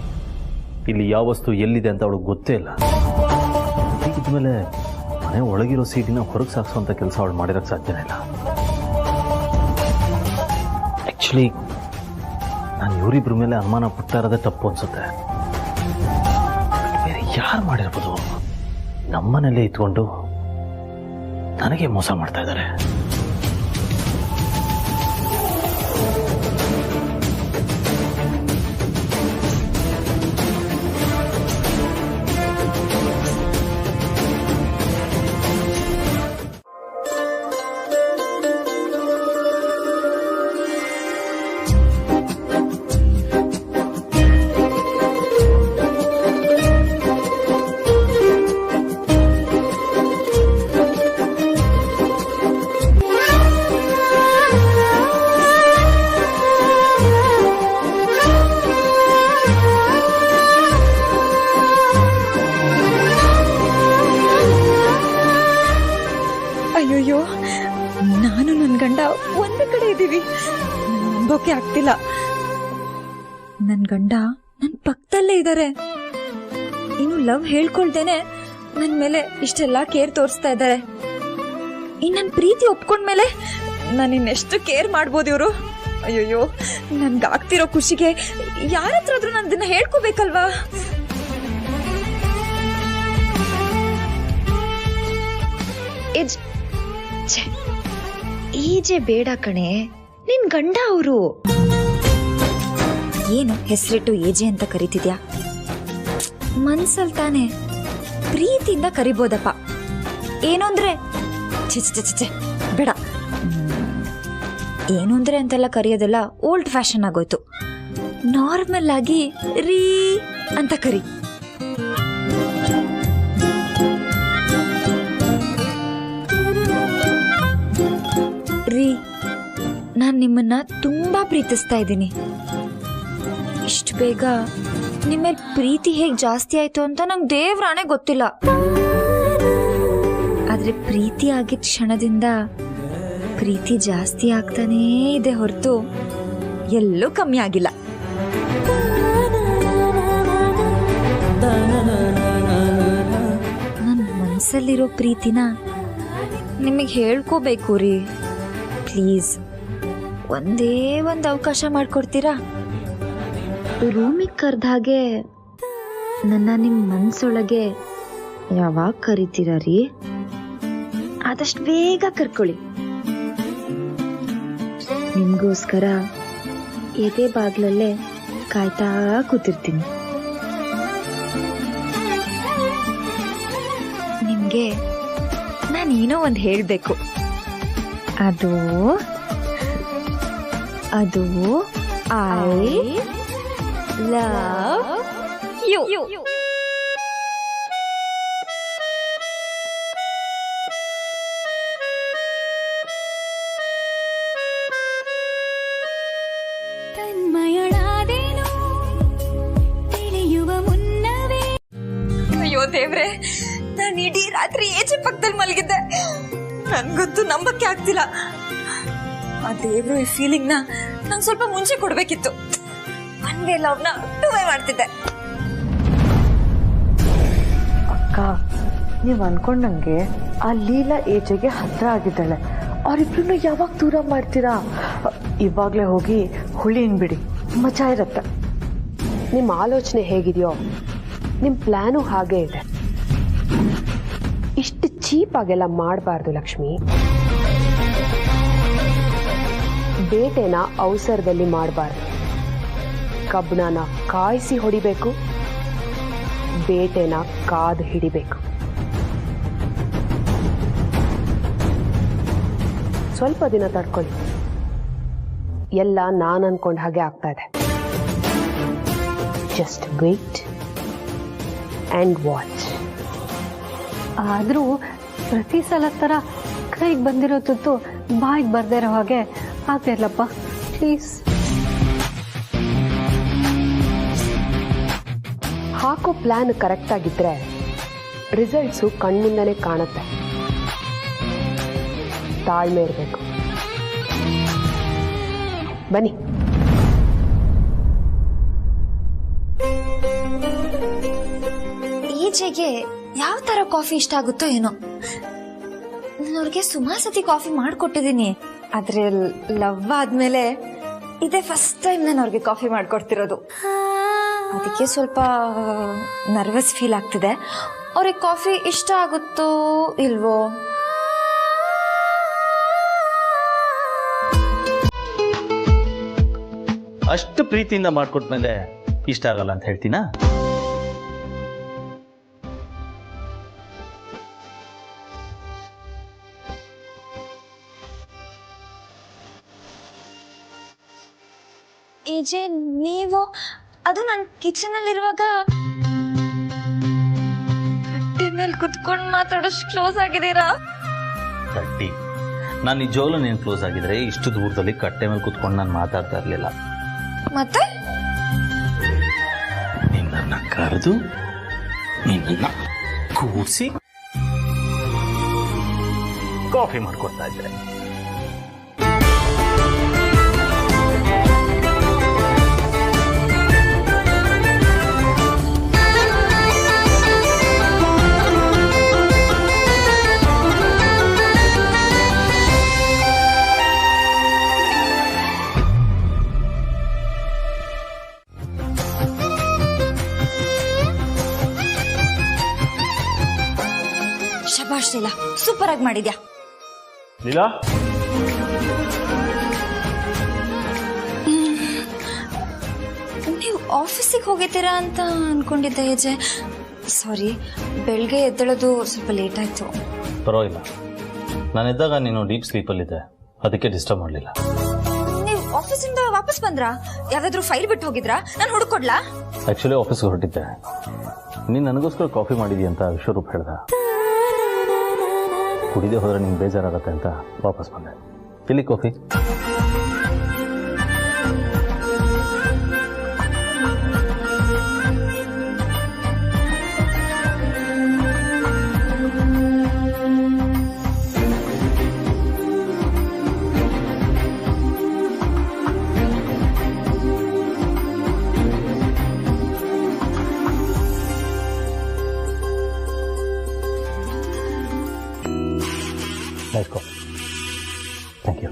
S3: ಇಲ್ಲಿ ಯಾವ ವಸ್ತು ಎಲ್ಲಿದೆ ಅಂತ ಅವಳಿಗೆ ಗೊತ್ತೇ ಇಲ್ಲ. ಹೀಗಿದ್ಮೇಲೆ ಮನೆ ಒಳಗಿರೋ ಸೀಟಿನ ಹೊರಗೆ ಸಾಗಿಸುವಂಥ ಕೆಲಸ ಅವಳು ಮಾಡಿರೋಕ್ಕೆ ಸಾಧ್ಯನೇ ಇಲ್ಲ. ಆ್ಯಕ್ಚುಲಿ ನಾನು ಇವರಿಬ್ಬರ ಮೇಲೆ ಅನುಮಾನ ಪಡ್ತಾ ಇರೋದೇ ತಪ್ಪು ಅನ್ಸುತ್ತೆ. ಬೇರೆ ಯಾರು ಮಾಡಿರ್ಬೋದು? ನಮ್ಮನೇಲೇ ಇದ್ಕೊಂಡು ನನಗೆ ಮೋಸ ಮಾಡ್ತಾ ಇದ್ದಾರೆ.
S2: ಅಯ್ಯೋಯ್ಯೋ, ನಾನು ನನ್ನ ಗಂಡ ಒಂದೇ ಕಡೆ ಇದ್ದೀವಿ. ನಂಬೋಕೆ ಆಗ್ತಿಲ್ಲ. ನನ್ನ ಗಂಡ ನನ್ನ ಪಕ್ಕದಲ್ಲೇ ಇದ್ದಾರೆ. ಇನ್ನು ಲವ್ ಹೇಳ್ಕೊಳ್ದೇನೆ ನನ್ನ ಮೇಲೆ ಇಷ್ಟೆಲ್ಲ ಕೇರ್ ತೋರಿಸ್ತಾ ಇದ್ದಾರೆ. ಇನ್ನು ನನ್ನ ಪ್ರೀತಿ ಒಪ್ಕೊಂಡ್ಮೇಲೆ ನಾನು ಇನ್ನೆಷ್ಟು ಕೇರ್ ಮಾಡ್ಬೋದು ಇವರು? ಅಯ್ಯೋಯ್ಯೋ, ನನ್ಗಾಗ್ತಿರೋ ಖುಷಿಗೆ ಯಾರ ಹತ್ರ ಆದ್ರೂ ನಾನು ಇದನ್ನ ಹೇಳ್ಕೋಬೇಕಲ್ವಾ? ಈಜೆ ಬೇಡ ಕಣೆ, ನಿನ್ ಗಂಡ ಅವರು. ಏನು ಹೆಸರಿಟ್ಟು ಏಜೆ ಅಂತ ಕರಿತಿದ್ಯಾ? ಮನ್ಸಲ್ ತಾನೆ ಪ್ರೀತಿಯಿಂದ ಕರಿಬೋದಪ್ಪ. ಏನು ಅಂದ್ರೆ ಚೆ ಬೇಡ. ಏನು ಅಂದ್ರೆ ಅಂತೆಲ್ಲ ಕರೆಯೋದೆಲ್ಲ ಓಲ್ಡ್ ಫ್ಯಾಷನ್ ಆಗೋಯ್ತು. ನಾರ್ಮಲ್ ಆಗಿ ರೀ ಅಂತ ಕರಿ. ರೀ, ನಾನ್ ನಿಮ್ಮನ್ನ ತುಂಬಾ ಪ್ರೀತಿಸ್ತಾ ಇದ್ದೀನಿ. ಇಷ್ಟು ಬೇಗ ನಿಮ್ಮೇಲ್ ಪ್ರೀತಿ ಹೇಗ್ ಜಾಸ್ತಿ ಆಯ್ತು ಅಂತ ನಂಗೆ ದೇವ್ರಾಣೆ ಗೊತ್ತಿಲ್ಲ. ಆದ್ರೆ ಪ್ರೀತಿ ಆಗಿದ್ದ ಕ್ಷಣದಿಂದ ಪ್ರೀತಿ ಜಾಸ್ತಿ ಆಗ್ತಾನೇ ಇದೆ ಹೊರತು ಎಲ್ಲೂ ಕಮ್ಮಿ ಆಗಿಲ್ಲ. ನನ್ನ ಮನಸ್ಸಲ್ಲಿರೋ ಪ್ರೀತಿನ ನಿಮಗೆ ಹೇಳ್ಕೋಬೇಕು ರೀ. ಪ್ಲೀಸ್ ಒಂದೇ ಒಂದು ಅವಕಾಶ ಮಾಡಿಕೊಡ್ತೀರಾ? ರೂಮಿಗೆ ಕರೆದ ಹಾಗೆ ನನ್ನ ನಿಮ್ಮ ಮನಸ್ಸೊಳಗೆ ಯಾವಾಗ ಕರಿತೀರಾ ರೀ? ಆದಷ್ಟು ಬೇಗ ಕರ್ಕೊಳ್ಳಿ. ನಿಮಗೋಸ್ಕರ ಎದೆ ಬಾಗ್ಲಲ್ಲೇ ಕಾಯ್ತಾ ಕೂತಿರ್ತೀನಿ. ನಿಮ್ಗೆ ನಾನೇನೋ ಒಂದು ಹೇಳಬೇಕು. ಅದು ಐ ಲವ್ ಯು. ಅಯ್ಯೋ ದೇವ್ರೆ, ನಾನು ಇಡೀ ರಾತ್ರಿ ಏಜೆ ಪಕ್ಕದಲ್ಲಿ ಮಲಗಿದ್ದೆ. ನನ್ಗಂತೂ ನಂಬಕ್ಕೆ ಆಗ್ತಿಲ್ಲ. ಆ ದೇವ್ರು ಈ ಫೀಲಿಂಗ್ ನ ನಂಗೆ ಸ್ವಲ್ಪ ಮುಂಚೆ ಕೊಡ್ಬೇಕಿತ್ತು. ಒನ್ ವೇ ಲವ್ ನ ಟೂ ವೇ ಮಾಡ್ತಿದ್ದೆ.
S4: ಅಕ್ಕ, ನೀವ್ ಅನ್ಕೊಂಡಂಗೆ ಆ ಲೀಲಾ ಏಜೆಗೆ ಹತ್ರ ಆಗಿದ್ದಾಳೆ. ಅವ್ರಿಬ್ರು ಯಾವಾಗ ದೂರ ಮಾಡ್ತೀರಾ? ಇವಾಗ್ಲೇ ಹೋಗಿ ಹುಳಿನ್ ಬಿಡಿ, ಮಜಾ ಇರತ್ತೆ.
S1: ನಿಮ್ಮ ಆಲೋಚನೆ ಹೇಗಿದೆಯೋ ನಿಮ್ಮ ಪ್ಲಾನು ಹಾಗೆ ಇದೆ. ಇಷ್ಟು ಚೀಪ್ ಆಗೆಲ್ಲ ಮಾಡಬಾರ್ದು ಲಕ್ಷ್ಮಿ. ಬೇಟೆನ ಅವಸರದಲ್ಲಿ ಮಾಡಬಾರ್ದು. ಕಬ್ಬಣನ ಕಾಯಿಸಿ ಹೊಡಿಬೇಕು, ಬೇಟೆನ ಕಾದು ಹಿಡಿಬೇಕು. ಸ್ವಲ್ಪ ದಿನ ತಡ್ಕೊಳ್ಳಿ, ಎಲ್ಲ ನಾನು ಅನ್ಕೊಂಡ ಹಾಗೆ ಆಗ್ತಾ ಇದೆ. Just wait and watch.
S7: ಆದರೂ ಪ್ರತಿ ಸಲ ಥರ ಕೈಗೆ ಬಂದಿರೋ ತುತ್ತು ಬಾಯಿಗೆ ಬರ್ದೇ ಇರೋ ಹಾಗೆ ಆಗ್ತಿರ್ಲಪ್ಪ, ಪ್ಲೀಸ್.
S1: ಹಾಕೋ ಪ್ಲಾನ್ ಕರೆಕ್ಟ್ ಆಗಿದ್ರೆ ರಿಸಲ್ಟ್ಸು ಕಣ್ಮುಂದನೆ ಕಾಣುತ್ತೆ. ತಾಳ್ಮೆ ಇರಬೇಕು. ಬನ್ನಿ.
S2: ಈಚೆಗೆ ಯಾವ ತರ ಕಾಫಿ ಇಷ್ಟ ಆಗುತ್ತೋ ಏನೋ. ನಾನು ಅವ್ರಿಗೆ ಸುಮಾರು ಸತಿ ಕಾಫಿ ಮಾಡ್ಕೊಟ್ಟಿದ್ದೀನಿ, ಆದ್ರೆ ಲವ್ ಆದ್ಮೇಲೆ ಇದೇ ಫಸ್ಟ್ ಟೈಮ್ ನಾನು ಅವ್ರಿಗೆ ಕಾಫಿ ಮಾಡ್ಕೊಡ್ತಿರೋದು. ಅದಕ್ಕೆ ಸ್ವಲ್ಪ ನರ್ವಸ್ ಫೀಲ್ ಆಗ್ತಿದೆ. ಅವ್ರಿಗೆ ಕಾಫಿ ಇಷ್ಟ ಆಗುತ್ತೋ ಇಲ್ವೋ?
S3: ಅಷ್ಟು ಪ್ರೀತಿಯಿಂದ ಮಾಡ್ಕೊಟ್ಮೇಲೆ ಇಷ್ಟ ಆಗಲ್ಲ ಅಂತ ಹೇಳ್ತೀನಾ?
S2: ಈಜೆ ನೀವು ಅದು ನನ್ನ ಕಿಚನ್ ಅಲ್ಲಿರುವಾಗ ಕಟ್ಟೆ ಮೇಲೆ ಕುತ್ಕೊಂಡು ಮಾತಾಡೋಷ್ಟು ಕ್ಲೋಸ್ ಆಗಿದ್ದೀರಾ?
S3: ಕಟ್ಟಿ, ನಾನು ನಿಜವಾಗ್ಲೂ ನೀನು ಕ್ಲೋಸ್ ಆಗಿದ್ರೆ ಇಷ್ಟು ದೂರದಲ್ಲಿ ಕಟ್ಟೆ ಮೇಲೆ ಕುತ್ಕೊಂಡು ನಾನು ಮಾತಾಡ್ತಾ ಇರಲಿಲ್ಲ.
S2: ಮತ್ತೆ
S3: ನಿನ್ನನ್ನು ಕರೆದು ನಿನ್ನ ಕೂರಿಸಿ ಕಾಫಿ ಮಾಡ್ಕೊಡ್ತಾ ಇದ್ದೆ.
S2: ಶಬಾಷ್ ಲೀಲಾ, ಸೂಪರ್ ಆಗಿ ಮಾಡಿದ್ಯಾ.
S3: ಲೀಲಾ,
S2: ನೀವು ಆಫೀಸಿಗೆ ಹೋಗಿದ್ದೀರಾ ಅಂತ ಅನ್ಕೊಂಡಿದ್ದೆ ಏಜೆ. ಸಾರಿ, ಬೆಳಗ್ಗೆ ಎದ್ದೇಳೋದು ಸ್ವಲ್ಪ ಲೇಟ್ ಆಯ್ತು.
S3: ಪರವಾಗಿಲ್ಲ, ನಾನಿದ್ದಾಗ ನೀನು ಡೀಪ್ ಸ್ಲೀಪಲ್ಲಿದ್ದೆ, ಅದಕ್ಕೆ ಡಿಸ್ಟರ್ಬ್ ಮಾಡಲಿಲ್ಲ.
S2: ನೀವು ಆಫೀಸಿಂದ ವಾಪಸ್ ಬಂದ್ರಾ? ಯಾವ್ದಾದ್ರು ಫೈಲ್ ಬಿಟ್ಟು ಹೋಗಿದ್ರಾ? ನಾನು ಹುಡುಕೊಡ್ಲಾ?
S3: ಆ್ಯಕ್ಚುಲಿ ಆಫೀಸ್ಗೆ ಹೊರಟಿದ್ದೆ. ನೀನು ನನಗೋಸ್ಕರ ಕಾಫಿ ಮಾಡಿದೀಯ ಅಂತ ವಿಶ್ವರೂಪ್ ಹೇಳ್ದ. ಕುಡಿದೇ ಹೋದ್ರೆ ನಿಂಗೆ ಬೇಜಾರಾಗತ್ತೆ ಅಂತ ವಾಪಸ್ ಬಂದೆ. ಇಲ್ಲಿ coffee. Nice coffee. Thank you.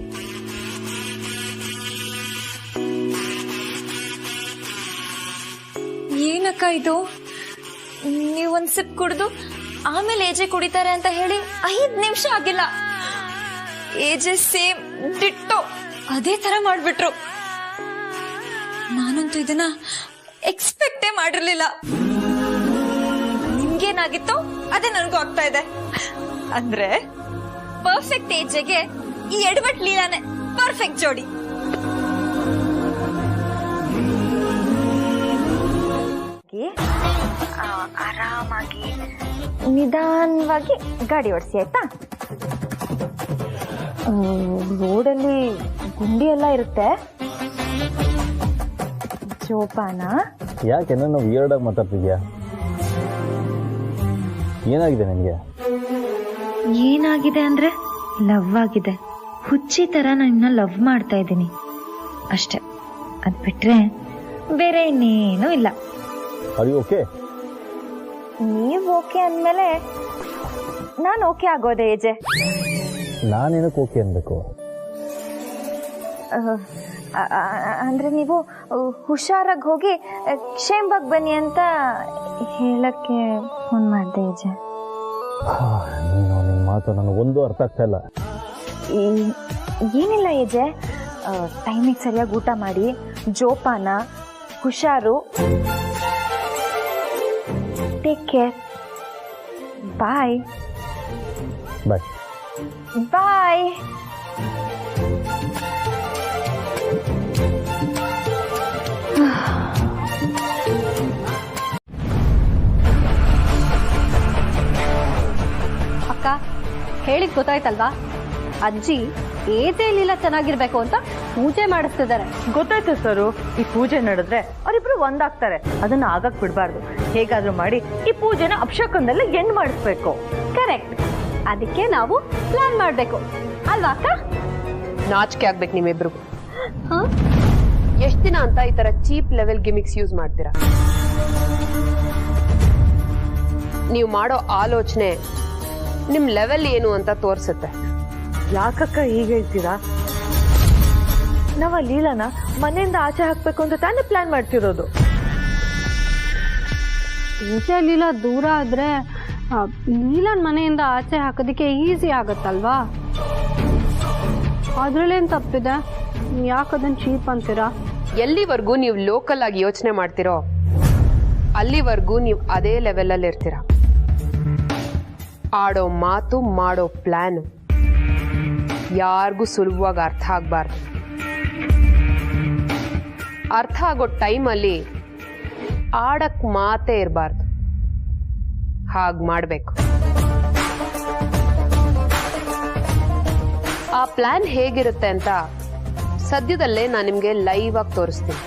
S2: ಏನಕ್ಕ ಇದು? ನೀವೊಂದ್ ಸಿಪ್ ಕುಡ್ದು ಆಮೇಲೆ ಏಜೆ ಕುಡಿತಾರೆ ಅಂತ ಹೇಳಿ 5 ನಿಮಿಷ ಆಗಿಲ್ಲ, ಏಜೆ ಸೇಮ್ ಡಿಟ್ಟೋ ಅದೇ ತರ ಮಾಡ್ಬಿಟ್ರು. ನಾನಂತೂ ಇದನ್ನ ಎಕ್ಸ್ಪೆಕ್ಟೇ ಮಾಡಿರ್ಲಿಲ್ಲ. ನಿಮ್ಗೇನಾಗಿತ್ತು ಅದೇ ನನಗೂ ಆಗ್ತಾ ಇದೆ. ಅಂದ್ರೆ ಪರ್ಫೆಕ್ಟ್ ಏಜೆಗೆ ಈ ಎಡವಟ್ ಲೀಲಾನೆ ಪರ್ಫೆಕ್ಟ್ ಜೋಡಿ. ಆರಾಮಾಗಿ ನಿಧಾನವಾಗಿ ಗಾಡಿ ಓಡಿಸಿ ಆಯ್ತಾ? ರೋಡಲ್ಲಿ ಗುಂಡಿ ಎಲ್ಲ ಇರುತ್ತೆ, ಜೋಪಾನ.
S3: ಯಾಕೆ ನನ್ನ ವಿಯರ್ಡ್ ಆಗಿ ಮಾತಾಡ್ತಿದ್ಯಾ? ಏನಾಗಿದೆ ನನಗೆ?
S2: ಏನಾಗಿದೆ ಅಂದ್ರೆ ಲವ್ ಆಗಿದೆ. ಹುಚ್ಚಿ ತರ ನನ್ನ ಲವ್ ಮಾಡ್ತಾ ಇದ್ದೀನಿ ಅಷ್ಟೆ. ಅದ್ ಬಿಟ್ರೆ ಬೇರೆ ಇನ್ನೇನು ಇಲ್ಲ.
S3: Are you okay?
S2: ನೀವ್ ಓಕೆ ಅಂದ್ಮೇಲೆ ನಾನು ಓಕೆ ಆಗೋದೆ ಏಜೆ.
S3: ನಾನೇನಕ್ಕೆ ಓಕೆ ಅನ್ಬೇಕು?
S2: ಅಂದ್ರೆ ನೀವು ಹುಷಾರಾಗಿ ಹೋಗಿ ಕ್ಷೇಮವಾಗಿ ಬನ್ನಿ ಅಂತ ಹೇಳಕ್ಕೆ ಫೋನ್ ಮಾಡಿದೆ ಏಜೆ.
S3: ನೀನು ನಿನ್ನ ಮಾತು ನನಗೊಂದು ಅರ್ಥ ಆಗ್ತಾ ಇಲ್ಲ.
S2: ಏನಿಲ್ಲ ಏಜೆ, ಟೈಮಿಗೆ ಸರಿಯಾಗಿ ಊಟ ಮಾಡಿ, ಜೋಪಾನ, ಹುಷಾರು, ಟೇಕ್ ಕೇರ್. ಬಾಯ್
S3: ಬಾಯ್.
S2: ಬಾಯ್.
S7: ಅಕ್ಕ ಹೇಳಿದ್ ಗೊತ್ತಾಯ್ತಲ್ವಾ? ಅಜ್ಜಿ ಏಜೇಲಿಲ್ಲ ಚೆನ್ನಾಗಿರ್ಬೇಕು ಅಂತ ಪೂಜೆ ಮಾಡಿಸ್ತಿದ್ದಾರೆ.
S8: ಗೊತ್ತಾಯ್ತು ಸರು, ಈ ಪೂಜೆ ನಡೆದ್ರೆ ಅವರಿಬ್ರು ಒಂದಾಗ್ತಾರೆ. ಅದನ್ನ ಆಗಕ್ ಬಿಡ್ಬಾರ್ದು. ಹೇಗಾದ್ರೂ ಮಾಡಿ ಈ ಪೂಜೆನ ಅಪಶಕನದಲ್ಲೇ ಎಂಡ್ ಮಾಡಿಸ್ಬೇಕು.
S7: ಕರೆಕ್ಟ್. ಅದಕ್ಕೆ ನಾವು ಪ್ಲಾನ್ ಮಾಡ್ಬೇಕು ಅಲ್ವಾ ಅಕ್ಕ?
S1: ನಾಚಿಕೆ ಆಗ್ಬೇಕು ನಿಮ್ಮಿಬ್ರಿಗೂ. ಎಷ್ಟ್ ದಿನ ಅಂತ ಈ ತರ ಚೀಪ್ ಲೆವೆಲ್ ಗಿಮಿಕ್ಸ್ ಯೂಸ್ ಮಾಡ್ತೀರಾ? ನೀವು ಮಾಡೋ ಆಲೋಚನೆ ನಿಮ್ ಲೆವೆಲ್ ಏನು ಅಂತ ತೋರ್ಸುತ್ತೆ.
S8: ಯಾಕಕ್ಕ ಹೀಗೆ ಹೇಳ್ತೀರಾ? ನಾವ್ ಆ ಲೀಲಾನ ಮನೆಯಿಂದ ಆಚೆ ಹಾಕ್ಬೇಕು ಅಂತ ತಾನೇ ಪ್ಲಾನ್ ಮಾಡ್ತಿರೋದು.
S7: ಲೀಲಾ ದೂರ ಆದ್ರೆ ಲೀಲಾನ್ ಮನೆಯಿಂದ ಆಚೆ ಹಾಕೋದಕ್ಕೆ ಈಸಿ ಆಗತ್ತಲ್ವಾ? ಅದ್ರಲ್ಲೇನ್ ತಪ್ಪಿದೆ? ಯಾಕದನ್ ಚೀಪ್ ಅಂತೀರಾ?
S1: ಎಲ್ಲಿವರೆಗೂ ನೀವು ಲೋಕಲ್ ಆಗಿ ಯೋಚನೆ ಮಾಡ್ತಿರೋ ಅಲ್ಲಿವರೆಗೂ ನೀವು ಅದೇ ಲೆವೆಲ್ ಅಲ್ಲಿ ಇರ್ತೀರ. ಆಡೋ ಮಾತು ಮಾಡೋ ಪ್ಲಾನ್ ಯಾರಿಗೂ ಸುಲಭವಾಗಿ ಅರ್ಥ ಆಗ್ಬಾರ್ದು. ಅರ್ಥ ಆಗೋ ಟೈಮಲ್ಲಿ ಆಡಕ್ ಮಾತೇ ಇರಬಾರ್ದು. ಹಾಗ್ ಮಾಡ್ಬೇಕು. ಆ ಪ್ಲಾನ್ ಹೇಗಿರುತ್ತೆ ಅಂತ ಸದ್ಯದಲ್ಲೇ ನಾನು ನಿಮ್ಗೆ ಲೈವ್ ಆಗಿ ತೋರಿಸ್ತೀನಿ.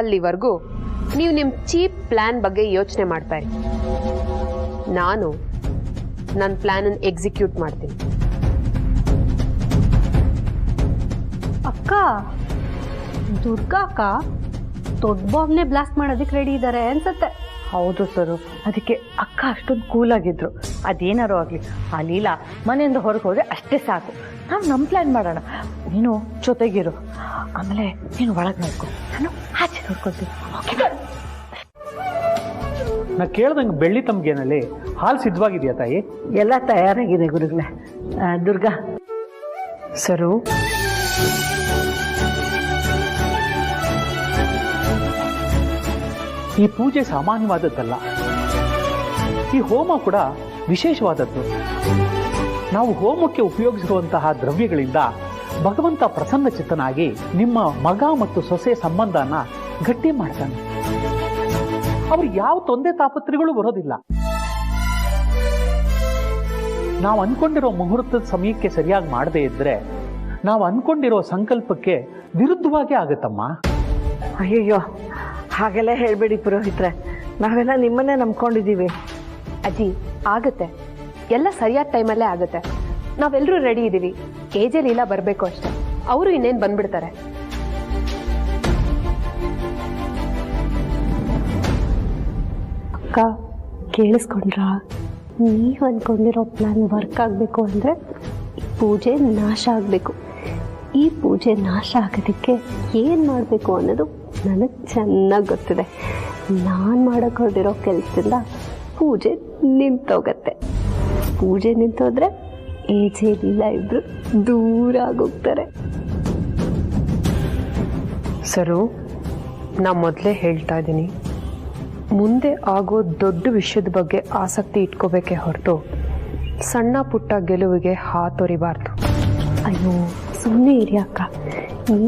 S1: ಅಲ್ಲಿವರೆಗೂ ನೀವು ನಿಮ್ ಚೀಪ್ ಪ್ಲಾನ್ ಬಗ್ಗೆ ಯೋಚನೆ ಮಾಡ್ತಾ ಇರಿ. ನಾನು ನನ್ನ ಪ್ಲಾನ್ ಅನ್ನು ಎಕ್ಸಿಕ್ಯೂಟ್ ಮಾಡ್ತೀನಿ.
S7: ಅಕ್ಕ, ದುರ್ಗಾ ಅಕ್ಕ ದೊಡ್ಡ ಬಾಂಬ್ನೆ ಬ್ಲಾಸ್ಟ್ ಮಾಡೋದಕ್ಕೆ ರೆಡಿ ಇದ್ದಾರೆ ಅನ್ಸತ್ತೆ.
S8: ಹೌದು ಸರು, ಅದಕ್ಕೆ ಅಕ್ಕ ಅಷ್ಟೊಂದು ಕೂಲ್ ಆಗಿದ್ರು. ಅದೇನಾರು ಆಗ್ಲಿ, ಆ ಲೀಲಾ ಮನೆಯಿಂದ ಹೊರಗೆ ಹೋದ್ರೆ ಅಷ್ಟೇ ಸಾಕು. ನಾವು ನಮ್ಮ ಪ್ಲಾನ್ ಮಾಡೋಣ. ನೀನು ಜೊತೆಗಿರು, ಆಮೇಲೆ ನೀನು ಒಳಗೆ ನೋಡ್ಕೊ, ನಾನು ಆಚೆ ನೋಡ್ಕೊಳ್ತೀನಿ.
S9: ನಾ ಕೇಳ್ದಂಗೆ ಬೆಳ್ಳಿ ತಮ್ಗೇನಲ್ಲಿ ಹಾಲು ಸಿದ್ಧವಾಗಿದೆಯಾ ತಾಯಿ?
S4: ಎಲ್ಲ ತಯಾರಾಗಿದೆ ಗುರುಗಳೇ. ದುರ್ಗಾ
S1: ಸರು,
S9: ಈ ಪೂಜೆ ಸಾಮಾನ್ಯವಾದದ್ದಲ್ಲ. ಈ ಹೋಮ ಕೂಡ ವಿಶೇಷವಾದದ್ದು. ನಾವು ಹೋಮಕ್ಕೆ ಉಪಯೋಗಿಸಿರುವಂತಹ ದ್ರವ್ಯಗಳಿಂದ ಭಗವಂತ ಪ್ರಸನ್ನ ಚಿತ್ತನಾಗಿ ನಿಮ್ಮ ಮಗ ಮತ್ತು ಸೊಸೆ ಸಂಬಂಧನ ಗಟ್ಟಿ ಮಾಡ್ತಾನೆ. ಅವ್ರಿಗೆ ಯಾವ ತೊಂದರೆ ತಾಪತ್ರೆಗಳು ಬರೋದಿಲ್ಲ. ನಾವು ಅನ್ಕೊಂಡಿರೋ ಮುಹೂರ್ತದ ಸಮಯಕ್ಕೆ ಸರಿಯಾಗಿ ಮಾಡದೇ ಇದ್ರೆ ನಾವು ಅನ್ಕೊಂಡಿರೋ ಸಂಕಲ್ಪಕ್ಕೆ ವಿರುದ್ಧವಾಗೇ ಆಗುತ್ತಮ್ಮ.
S4: ಅಯ್ಯಯ್ಯೋ, ಹಾಗೆಲ್ಲ ಹೇಳ್ಬೇಡಿ ಪುರೋಹಿತ್ರೆ. ನಾವೆಲ್ಲ ನಿಮ್ಮನ್ನೇ ನಂಬ್ಕೊಂಡಿದ್ದೀವಿ.
S1: ಅಜ್ಜಿ ಆಗತ್ತೆ, ಎಲ್ಲ ಸರಿಯಾದ ಟೈಮಲ್ಲೇ ಆಗತ್ತೆ. ನಾವೆಲ್ಲರೂ ರೆಡಿ ಇದ್ದೀವಿ. ಏಜೆ ಲೀಲಾ ಬರಬೇಕು ಅಷ್ಟೆ. ಅವರು ಇನ್ನೇನು ಬಂದ್ಬಿಡ್ತಾರೆ.
S7: ಅಕ್ಕ ಕೇಳಿಸ್ಕೊಂಡ್ರ? ನೀವು ಅನ್ಕೊಂಡಿರೋ ಪ್ಲಾನ್ ವರ್ಕ್ ಆಗಬೇಕು ಅಂದರೆ ಈ ಪೂಜೆ ನಾಶ ಆಗಬೇಕು. ಈ ಪೂಜೆ ನಾಶ ಆಗೋದಕ್ಕೆ ಏನು ಮಾಡಬೇಕು ಅನ್ನೋದು ನನಗೆ ಚೆನ್ನಾಗಿ ಗೊತ್ತಿದೆ. ನಾನು ಮಾಡೋಕ್ಕೆ ಹೊರಟಿರೋ ಕೆಲಸದಿಂದ ಪೂಜೆ ನಿಂತೋಗತ್ತೆ. ಪೂಜೆ ನಿಂತೋದ್ರೆ ಏಜೆ ಲೀಲಾ ಇಬ್ರು ದೂರ ಆಗೋಗ್ತಾರೆ.
S1: ಸರು, ನಾ ಮೊದಲೇ ಹೇಳ್ತಾ ಇದ್ದೀನಿ, ಮುಂದೆ ಆಗೋ ದೊಡ್ಡ ವಿಷಯದ ಬಗ್ಗೆ ಆಸಕ್ತಿ ಇಟ್ಕೋಬೇಕೇ ಹೊರತು ಸಣ್ಣ ಪುಟ್ಟ ಗೆಲುವಿಗೆ ಹಾತೊರಿಬಾರ್ದು.
S7: ಅಯ್ಯೋ ಸುಮ್ಮನೆ ಇರಿ ಅಕ್ಕ,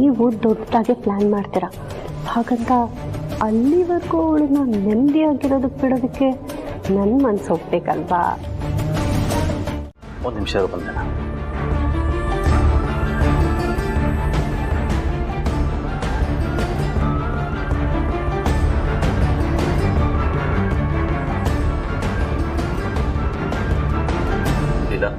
S7: ನೀವು ದೊಡ್ಡದಾಗೆ ಪ್ಲ್ಯಾನ್ ಮಾಡ್ತೀರಾ. ಹಾಗಂತ ಅಲ್ಲಿವರೆಗೂ ಅವಳನ್ನ ನೆಮ್ಮದಿಯಾಗಿರೋದಕ್ಕೆ ಬಿಡೋದಕ್ಕೆ ನನ್ನ ಮನಸ್ಸು ಹೋಗ್ಬೇಕಲ್ವಾ?
S3: ಒಂದು ನಿಮಿಷ ಬಂದೆ. ಲೀಲಾ,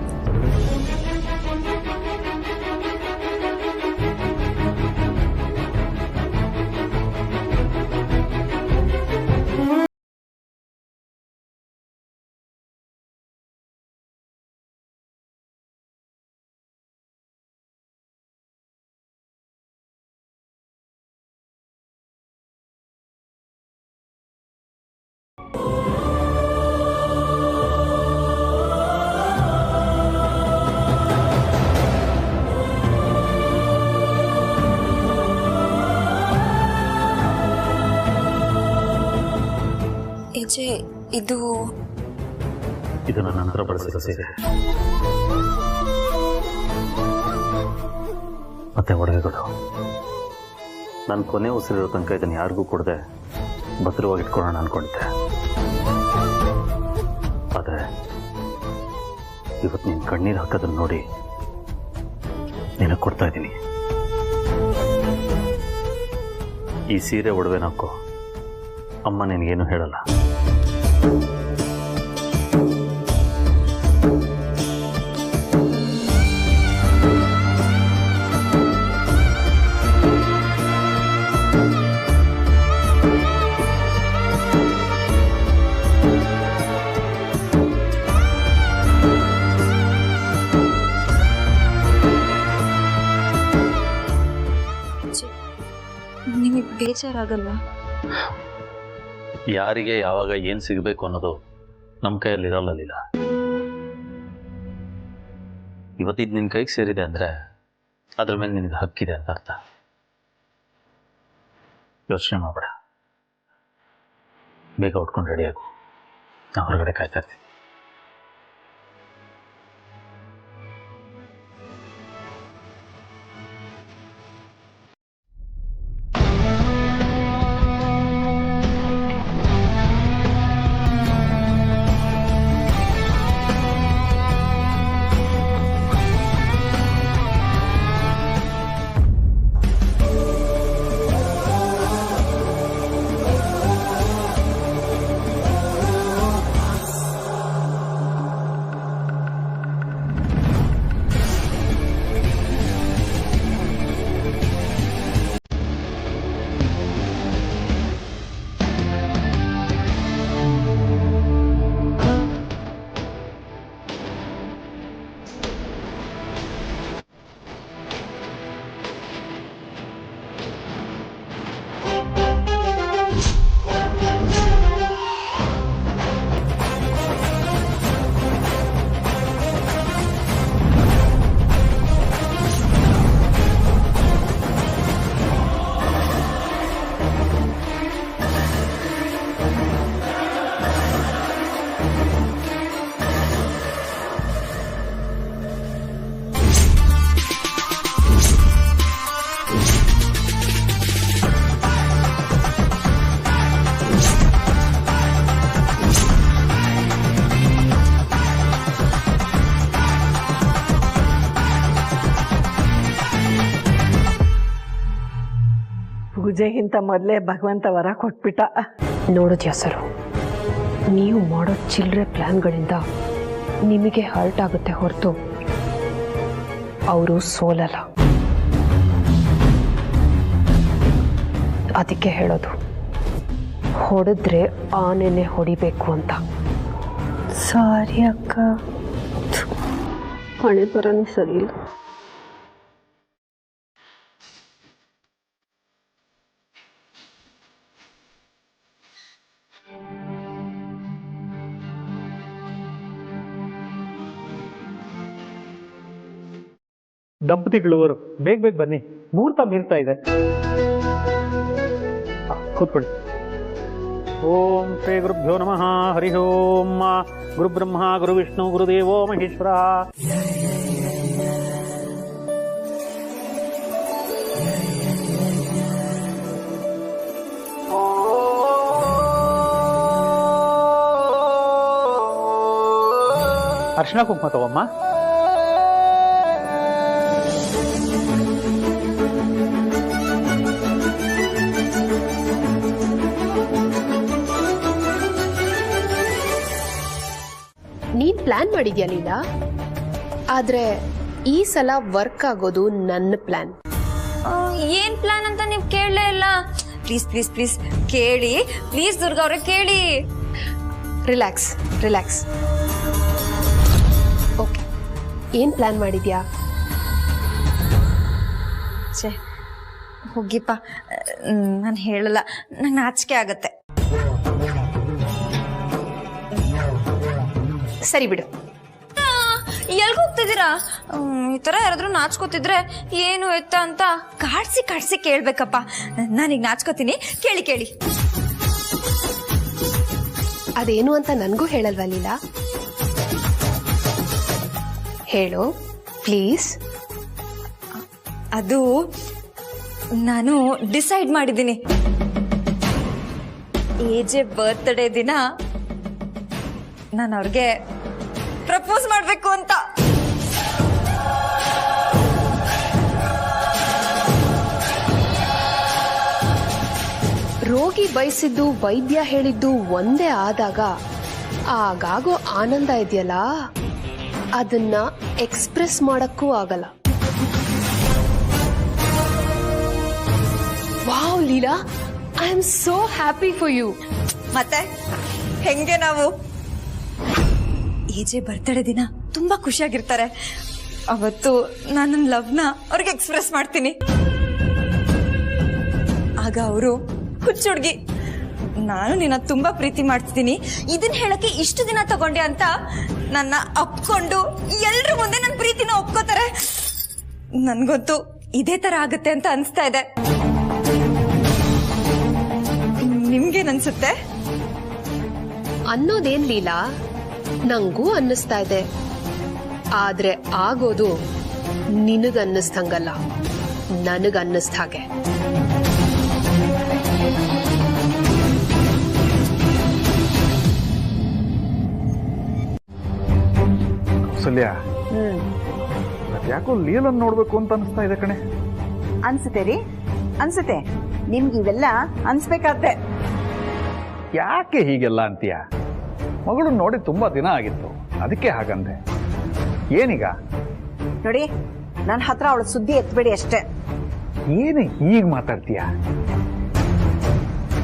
S2: ಇದು
S3: ಇದು ನನ್ನ ನಂತರ ಬಳಸಿದ ಸೀರೆ. ಮತ್ತೆ ಒಡವೆಗಳು. ನಾನು ಕೊನೆ ಉಸಿರಿರೋ ತನಕ ಇದನ್ನು ಯಾರಿಗೂ ಕೊಡದೆ ಭದ್ರವಾಗಿ ಇಟ್ಕೊಳ್ಳೋಣ ಅಂದ್ಕೊಂಡಿದ್ದೆ. ಆದರೆ ಇವತ್ತು ನೀನು ಕಣ್ಣೀರು ಹಾಕೋದನ್ನು ನೋಡಿ ನಿನಗೆ ಕೊಡ್ತಾ ಇದ್ದೀನಿ. ಈ ಸೀರೆ ಒಡವೆ ಹಾಕೋ, ಅಮ್ಮ ನಿನಗೇನು ಹೇಳಲ್ಲ.
S2: ನಿಮಗೆ ಬೇಜಾರಾಗಲ್ಲ?
S3: ಯಾರಿಗೆ ಯಾವಾಗ ಏನು ಸಿಗಬೇಕು ಅನ್ನೋದು ನಮ್ಮ ಕೈಯಲ್ಲಿರಲ್ಲ ಲೀಲಾ. ಇವತ್ತಿದ್ದು ನಿನ್ನ ಕೈಗೆ ಸೇರಿದೆ ಅಂದರೆ ಅದ್ರ ಮೇಲೆ ನಿನಗೆ ಹಕ್ಕಿದೆ ಅಂತ ಅರ್ಥ. ಯೋಚನೆ ಮಾಡಬೇಡ, ಬೇಗ ಉಟ್ಕೊಂಡು ರೆಡಿ ಆಗು. ನಾ ಹೊರಗಡೆ ಕಾಯ್ತಾ ಇರ್ತೀನಿ.
S4: ಪೂಜೆಗಿಂತ ಮೊದಲೇ ಭಗವಂತ ವರ ಕೊಟ್ಬಿಟ್ಟ.
S1: ನೋಡಿದ್ಯಾ ಸರು, ನೀವು ಮಾಡೋ ಚಿಲ್ಲರೆ ಪ್ಲ್ಯಾನ್ಗಳಿಂದ ನಿಮಗೆ ಹರ್ಟ್ ಆಗುತ್ತೆ ಹೊರತು ಅವರು ಸೋಲಲ್ಲ. ಅದಕ್ಕೆ ಹೇಳೋದು, ಹೊಡೆದ್ರೆ ಆನೆನೆ ಹೊಡಿಬೇಕು ಅಂತ.
S7: ಸಾರಿ ಅಕ್ಕ, ಹಣೆ ಬರನೇ ಸರಿ ಇಲ್ಲ.
S9: ದಂಪತಿಗಳವರು ಬೇಗ ಬೇಗ ಬನ್ನಿ, ಮುಹೂರ್ತ ಮೀರ್ತಾ ಇದೆ. ಕೂತ್ಕೊಳ್ಳಿ. ಓಂ ಶ್ರೀ ಗುರುಭ್ಯೋ ನಮಃ. ಹರಿ ಓಂ. ಗುರು ಬ್ರಹ್ಮ ಗುರು ವಿಷ್ಣು ಗುರುದೇವೋ ಮಹೇಶ್ವರ. ಅರ್ಶಿನ ಕುಂಕುಮ ತಗೊಮ್ಮ.
S1: ನೀನ್ ಪ್ಲಾನ್ ಮಾಡಿದ್ಯಾ ಲೀಲಾ, ಆದ್ರೆ ಈ ಸಲ ವರ್ಕ್ ಆಗೋದು ನನ್ನ ಪ್ಲಾನ್.
S2: ಏನ್ ಪ್ಲಾನ್ ಅಂತ ನೀವು ಕೇಳಲೇ ಇಲ್ಲ. ಪ್ಲೀಸ್ ಪ್ಲೀಸ್ ಪ್ಲೀಸ್ ಕೇಳಿ, ಪ್ಲೀಸ್ ದುರ್ಗಾ ಅವ್ರೆ ಕೇಳಿ.
S1: Relax relax. ಓಕೆ, ಏನ್ ಪ್ಲಾನ್ ಮಾಡಿದ್ಯಾ?
S2: ಛೇ ಹೋಗಿಪ್ಪ, ನಾನು ಹೇಳಲ್ಲ, ನಂಗೆ ನಾಚಿಕೆ ಆಗತ್ತೆ.
S1: ಸರಿ ಬಿಡು.
S2: ಎಲ್ಗ ಹೋಗ್ತಿದ್ದೀರಾ? ಈ ತರ ಯಾರಾದ್ರೂ ನಾಚ್ಕೋತಿದ್ರೆ ಏನು ಎತ್ತ ಅಂತ ಕಾಡ್ಸಿ ಕಾಡ್ಸಿ ಕೇಳ್ಬೇಕಪ್ಪ. ನಾನೀಗ ನಾಚ್ಕೋತೀನಿ, ಕೇಳಿ ಕೇಳಿ.
S1: ಅದೇನು ಅಂತ ನನಗೂ ಹೇಳಲ್ವಾ ಲೀಲಾ? ಹೇಳು ಪ್ಲೀಸ್.
S2: ಅದು ನಾನು ಡಿಸೈಡ್ ಮಾಡಿದ್ದೀನಿ. ಎಜೆ ಬರ್ತ್ಡೇ ದಿನ ನಾನು ಅವ್ರಿಗೆ ಪ್ರಪೋಸ್ ಮಾಡಬೇಕು ಅಂತ.
S1: ರೋಗಿ ಬಯಸಿದ್ದು ವೈದ್ಯ ಹೇಳಿದ್ದು ಒಂದೇ ಆದಾಗ ಆಗಾಗೋ ಆನಂದ ಇದೆಯಲ್ಲ, ಅದನ್ನ ಎಕ್ಸ್ಪ್ರೆಸ್ ಮಾಡಕ್ಕೂ ಆಗಲ್ಲ. Wow Leela, I am so happy for you.
S2: ಮತ್ತೆ ಹೆಂಗೆ ನಾವು ಎಜೆ ಬರ್ತ್ಡೇ ದಿನ ತುಂಬಾ ಖುಷಿಯಾಗಿರ್ತಾರೆ. ಅವತ್ತು ನಾನು ನನ್ನ ಲವ್ನ ಅವ್ರಿಗೆ ಎಕ್ಸ್ಪ್ರೆಸ್ ಮಾಡ್ತೀನಿ. ಆಗ ಅವರು ಹುಚ್ಚು ಹುಡುಗಿ, ನಾನು ನಿನ್ನ ತುಂಬಾ ಪ್ರೀತಿ ಮಾಡ್ತಿದ್ದೀನಿ, ಇದನ್ನ ಹೇಳಕ್ಕೆ ಇಷ್ಟು ದಿನ ತಗೊಂಡೆ ಅಂತ ನನ್ನ ಅಪ್ಕೊಂಡು ಎಲ್ರ ಮುಂದೆ ನನ್ನ ಪ್ರೀತಿನ ಒಪ್ಕೋತಾರೆ. ನನ್ಗೊತ್ತು ಇದೇ ತರ ಆಗುತ್ತೆ ಅಂತ ಅನ್ಸ್ತಾ ಇದೆ. ನಿಮ್ಗೇನನ್ಸುತ್ತೆ?
S1: ಅನ್ನೋದೇನ್ ಲೀಲಾ, ನಂಗೂ ಅನ್ನಿಸ್ತಾ ಇದೆ. ಆದ್ರೆ ಆಗೋದು ನಿನಗನ್ನಿಸ್ತಂಗಲ್ಲ, ನನಗನ್ನಿಸ್ದ ಹಾಗೆ.
S10: ಕೌಸಲ್ಯ, ಯಾಕೋ ಲೀಲನ್ ನೋಡ್ಬೇಕು ಅಂತ ಅನಿಸ್ತಾ ಇದೆ ಕಣೆ.
S4: ಅನ್ಸುತ್ತೆ ರೀ, ಅನ್ಸುತ್ತೆ. ನಿಮ್ಗೆ ಇವೆಲ್ಲ ಅನ್ಸ್ಬೇಕಾದ್ರೆ
S10: ಯಾಕೆ ಹೀಗೆಲ್ಲ ಅಂತೀಯ? ಮಗಳು ನೋಡಿ ತುಂಬಾ ದಿನ ಆಗಿತ್ತು, ಅದಕ್ಕೆ ಹಾಗಂದೆ. ಏನೀಗ?
S4: ನೋಡಿ, ನನ್ನ ಹತ್ರ ಅವಳ ಸುದ್ದಿ ಎತ್ಬೇಡಿ ಅಷ್ಟೇ.
S10: ಏನು ಹೀಗೆ ಮಾತಾಡ್ತೀಯ?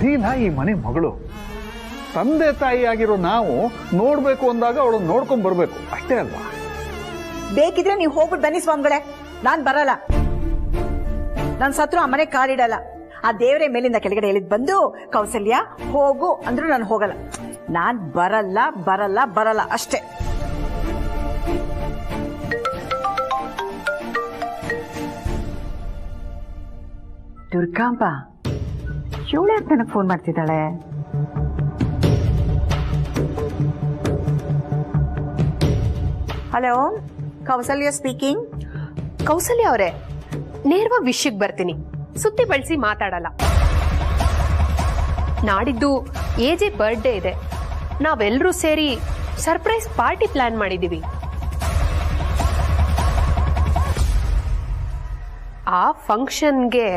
S10: ಲೀಲಾ ಈ ಮನೆ ಮಗಳು, ತಂದೆ ತಾಯಿ ಆಗಿರೋ ನಾವು ನೋಡ್ಬೇಕು ಅಂದಾಗ ಅವಳು ನೋಡ್ಕೊಂಡ್ ಬರ್ಬೇಕು ಅಷ್ಟೇ ಅಲ್ವಾ?
S4: ಬೇಕಿದ್ರೆ ನೀವು ಹೋಗ್ಬಿಟ್ಟು ಬನ್ನಿ ಸ್ವಾಮಿಗಳೇ, ನಾನ್ ಬರಲ್ಲ. ನಾನ್ ಸತ್ರು ಆ ಮನೆ ಕಾಲಿಡಲ್ಲ. ಆ ದೇವರೇ ಮೇಲಿಂದ ಕೆಳಗಡೆ ಹೇಳಿದ್ ಬಂದು ಕೌಸಲ್ಯ ಹೋಗು ಅಂದ್ರೂ ನಾನು ಹೋಗಲ್ಲ. ನಾನ್ ಬರಲ್ಲ ಬರಲ್ಲ ಬರಲ್ಲ ಅಷ್ಟೇ. ದುರ್ಗಾಂಬ ಇವಳು ಯಾಕೆ ನನಗೆ ಫೋನ್ ಮಾಡ್ತಿದ್ದಾಳೆ? Hello, Kausalya speaking.
S1: ಕೌಸಲ್ಯ ಅವರೇ, ನೇರವಾಗಿ ವಿಷಯಕ್ಕೆ ಬರ್ತೀನಿ, ಸುತ್ತಿ ಬಳಸಿ ಮಾತಾಡಲ್ಲ. ನಾಡಿದ್ದು ಎಜೆ ಬರ್ತ್ಡೇ ಇದೆ. ನಾವೆಲ್ಲರೂ ಸೇರಿ ಸರ್ಪ್ರೈಸ್ ಪಾರ್ಟಿ ಪ್ಲಾನ್ ಮಾಡಿದೀವಿ. ಆ ಫಂಕ್ಷನ್ಗೆ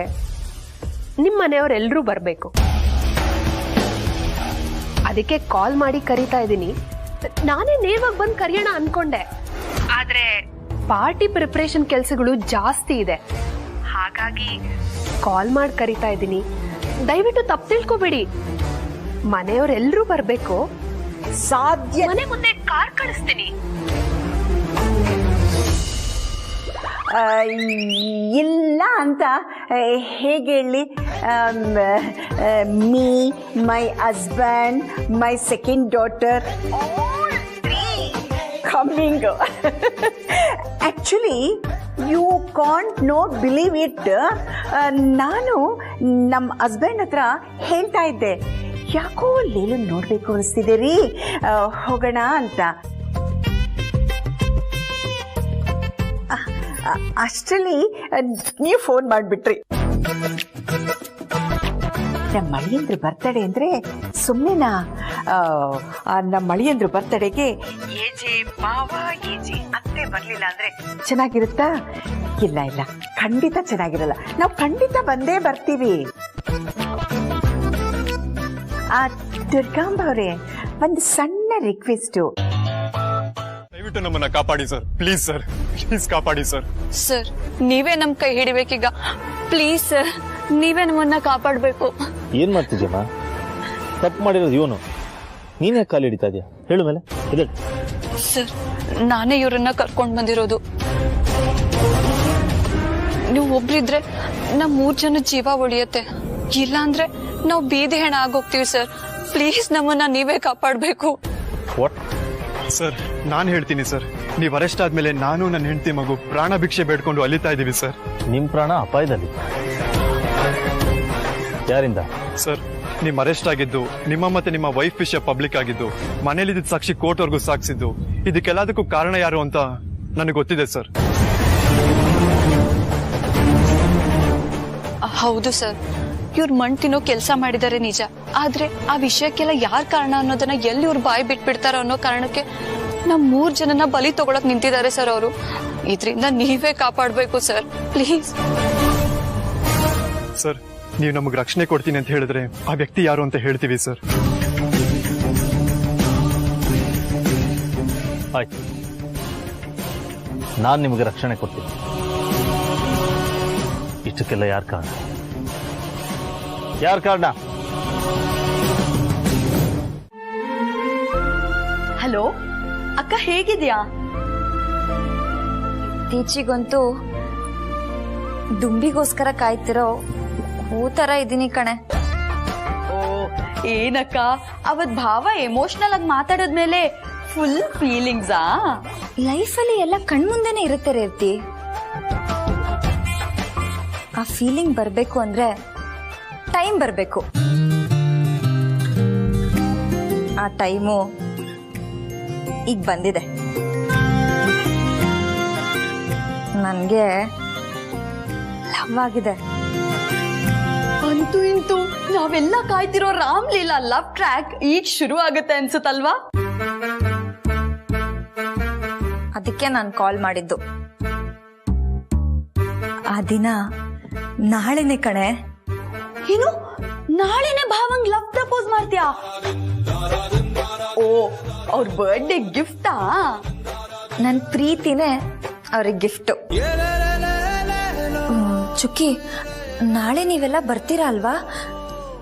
S1: ನಿಮ್ಮ ಮನೆಯವರೆಲ್ಲರೂ ಬರಬೇಕು. ಅದಕ್ಕೆ ಕಾಲ್ ಮಾಡಿ ಕರೀತಾ ಇದ್ದೀನಿ. ನಾನೇ ನೇರವಾಗಿ ಬಂದು ಕರೆಯೋಣ ಅನ್ಕೊಂಡೆ, ಆದ್ರೆ ಪಾರ್ಟಿ ಪ್ರಿಪರೇಷನ್ ಕೆಲಸಗಳು ಜಾಸ್ತಿ ಇದೆ. ಹಾಗಾಗಿ ಕಾಲ್ ಮಾಡಿ ಕರೀತಾ ಇದ್ದೀನಿ. ದಯವಿಟ್ಟು ತಪ್ಪು ತಿಳ್ಕೊಬೇಡಿ. ಮನೆಯವರೆಲ್ಲರೂ ಬರಬೇಕು.
S4: ಸಾಧ್ಯ
S1: ಮನೆ ಮುಂದೆ ಕಾರ್ ಕಳಿಸ್ತೀನಿ.
S4: ಇಲ್ಲ ಅಂತ ಹೇಗೆ ಹೇಳಿ? Me, my husband, my second daughter coming. Actually you can't no believe it. ನಾನು ನಮ್ಮ ಹಸ್ಬೆಂಡ್ ಹತ್ರ ಹೇಳ್ತಾ ಇದ್ದೆ, ಯಾಕೋ ಲೀಲನ್ ನೋಡ್ಬೇಕು ಅನಿಸ್ತಿದೆ ರೀ, ಹೋಗೋಣ ಅಂತ. ಅಷ್ಟರಲ್ಲಿ ನೀವು ಫೋನ್ ಮಾಡಿಬಿಟ್ರಿ. ನಮ್ಮ ಮಳಿಯಂದ್ರ ಬರ್ತಡೇ ಅಂದ್ರೆ ಸುಮ್ಮನೆನಾ? ನಮ್ಮ ಮಳಿಯಂದ್ರ ಬರ್ತಡೇಗೆ ಏಜೆ ಮಾವ ಏಜೆ ಅತ್ತೆ ಬರ್ಲಿಲ್ಲ ಅಂದ್ರೆ ಚೆನ್ನಾಗಿರುತ್ತಾ? ಇಲ್ಲ ಇಲ್ಲ, ಖಂಡಿತ ಚೆನ್ನಾಗಿರಲ್ಲ. ನಾವು ಖಂಡಿತ ಬಂದೇ ಬರ್ತೀವಿ. ದುರ್ಗಾಂಬ ಅವರೇ, ಒಂದು ಸಣ್ಣ ರಿಕ್ವೆಸ್ಟ್.
S11: ದಯವಿಟ್ಟು ನಮ್ಮನ್ನ ಕಾಪಾಡಿ ಸರ್, ಪ್ಲೀಸ್ ಸರ್, ಪ್ಲೀಸ್ ಕಾಪಾಡಿ ಸರ್.
S5: ಸರ್, ನೀವೇ ನಮ್ ಕೈ ಹಿಡಿಬೇಕೀಗ. ಪ್ಲೀಸ್ ಸರ್, ನೀವೇ ನಮ್ಮನ್ನ ಕಾಪಾಡ್ಬೇಕು.
S3: ಏನ್ ಮಾಡ್ತಿದ್ಯಮ್ಮ? ತಪ್ಪು ಮಾಡಿರೋದು ಇವನು, ನೀನೇ ಕಾಲು ಹಿಡಿತಾ ಇದೆಯಾ? ಹೇಳು ಮೇಲೆ ಇದೆ.
S5: ಸರ್, ನಾನೇ ಇವ್ರನ್ನ ಕರ್ಕೊಂಡ್ ಬಂದಿರೋದು. ನೀವು ಒಬ್ರಿದ್ರೆ ನಮ್ 3 ಜನ ಜೀವ ಉಳಿಯತ್ತೆ. ಇಲ್ಲ ಅಂದ್ರೆ ನಾವು ಬೀದಿ ಹೆಣ ಆಗೋಗ್ತೀವಿ ಸರ್. ಪ್ಲೀಸ್ ನಮ್ಮನ್ನ ನೀವೇ ಕಾಪಾಡ್ಬೇಕು.
S11: ಸರ್, ನಾನ್ ಹೇಳ್ತೀನಿ ಸರ್, ನೀವ್ ಅರೆಸ್ಟ್ ಆದ್ಮೇಲೆ ನಾನು ನನ್ನ ಹೆಂಡತಿ ಮಗು ಪ್ರಾಣ ಭಿಕ್ಷೆ ಬೇಡ್ಕೊಂಡು ಅಲಿತಾ ಇದೀವಿ ಸರ್.
S3: ನಿಮ್ ಪ್ರಾಣ ಅಪಾಯದಲ್ಲಿ? ಯಾರಿಂದ?
S11: ಸರ್, ನಿಮ್ ಅರೆಸ್ಟ್ ಆಗಿದ್ದು, ನಿಮ್ಮ ಮತ್ತೆ ನಿಮ್ಮ ವೈಫ್ ವಿಷಯ ಪಬ್ಲಿಕ್ ಆಗಿದ್ದು, ಮನೇಲಿದ್ದ ಸಾಕ್ಷಿ ಕೋರ್ಟ್ವರೆಗೂ ಸಾಗಿಸಿದ್ದು, ಇದಕ್ಕೆಲ್ಲದಕ್ಕೂ ಕಾರಣ ಯಾರು ಅಂತ ನನಗೆ ಗೊತ್ತಿದೆ ಸರ್.
S5: ಹೌದು ಸರ್, ಇವ್ರು ಮಣ್ ತಿನ್ನೋ ಕೆಲಸ ಮಾಡಿದ್ದಾರೆ ನಿಜ. ಆದ್ರೆ ಆ ವಿಷಯಕ್ಕೆಲ್ಲ ಯಾರ್ ಕಾರಣ ಅನ್ನೋದನ್ನ ಎಲ್ಲಿ ಇವ್ರು ಬಾಯಿ ಬಿಟ್ಬಿಡ್ತಾರೋ ಅನ್ನೋ ಕಾರಣಕ್ಕೆ ನಮ್ 3 ಜನನ ಬಲಿ ತಗೊಳಕ್ ನಿಂತಿದ್ದಾರೆ ಸರ್ ಅವರು. ಇದ್ರಿಂದ ನೀವೇ ಕಾಪಾಡ್ಬೇಕು ಸರ್, ಪ್ಲೀಸ್.
S11: ಸರ್, ನೀವು ನಮಗೆ ರಕ್ಷಣೆ ಕೊಡ್ತೀನಿ ಅಂತ ಹೇಳಿದ್ರೆ ಆ ವ್ಯಕ್ತಿ ಯಾರು ಅಂತ ಹೇಳ್ತೀವಿ ಸರ್.
S3: ಆಯ್ತು, ನಾನು ನಿಮಗೆ ರಕ್ಷಣೆ ಕೊಡ್ತೀನಿ. ಇಷ್ಟಕ್ಕೆಲ್ಲ ಯಾರು ಕಾರಣ?
S5: ಹಲೋ ಅಕ್ಕ, ಹೇಗಿದ್ಯಾ?
S2: ಇತ್ತೀಚಿಗಂತೂ ದುಂಬಿಗೋಸ್ಕರ ಕಾಯ್ತಿರೋ ಹೂ ತರ ಇದೀನಿ ಕಣೆ.
S5: ಓ ಏನಕ್ಕ, ಅವತ್ ಭಾವ ಎಮೋಷನಲ್ ಆಗಿ ಮಾತಾಡೋದ್ಮೇಲೆ ಫುಲ್ ಫೀಲಿಂಗ್ಸಾ?
S2: ಲೈಫಲ್ಲಿ ಎಲ್ಲ ಕಣ್ಮುಂದೆನೆ ಇರುತ್ತೆ ರೇವತಿ. ಆ ಫೀಲಿಂಗ್ ಬರ್ಬೇಕು ಅಂದ್ರೆ ಟೈಮ್ ಬರ್ಬೇಕು. ಆ ಟೈಮು ಈಗ ಬಂದಿದೆ. ನನ್ಗೆ ಲವ್ ಆಗಿದೆ.
S5: ಅಂತೂ ಇಂತೂ ನಾವೆಲ್ಲ ಕಾಯ್ತಿರೋ ರಾಮ್ಲೀಲಾ ಲವ್ ಟ್ರ್ಯಾಕ್ ಈಗ ಶುರು ಆಗುತ್ತೆ ಅನ್ಸುತ್ತಲ್ವಾ?
S2: ಅದಕ್ಕೆ ನಾನು ಕಾಲ್ ಮಾಡಿದ್ದು. ಆ ದಿನ ನಾಳೆನೆ ಕಣೆ.
S5: ಏನು, ನಾಳೆನೆ ಭಾವಂಗ್ ಲವ್ ಪ್ರಪೋಸ್ ಮಾಡ್ತೀಯಾ? ಓ, ಅವ್ರ ಬರ್ಡೇ ಗಿಫ್ಟಾ?
S2: ನನ್ ಪ್ರೀತಿನೇ ಅವ್ರಿಗೆ ಗಿಫ್ಟ್. ಚುಕ್ಕಿ, ನಾಳೆ ನೀವೆಲ್ಲ ಬರ್ತೀರಾ ಅಲ್ವಾ?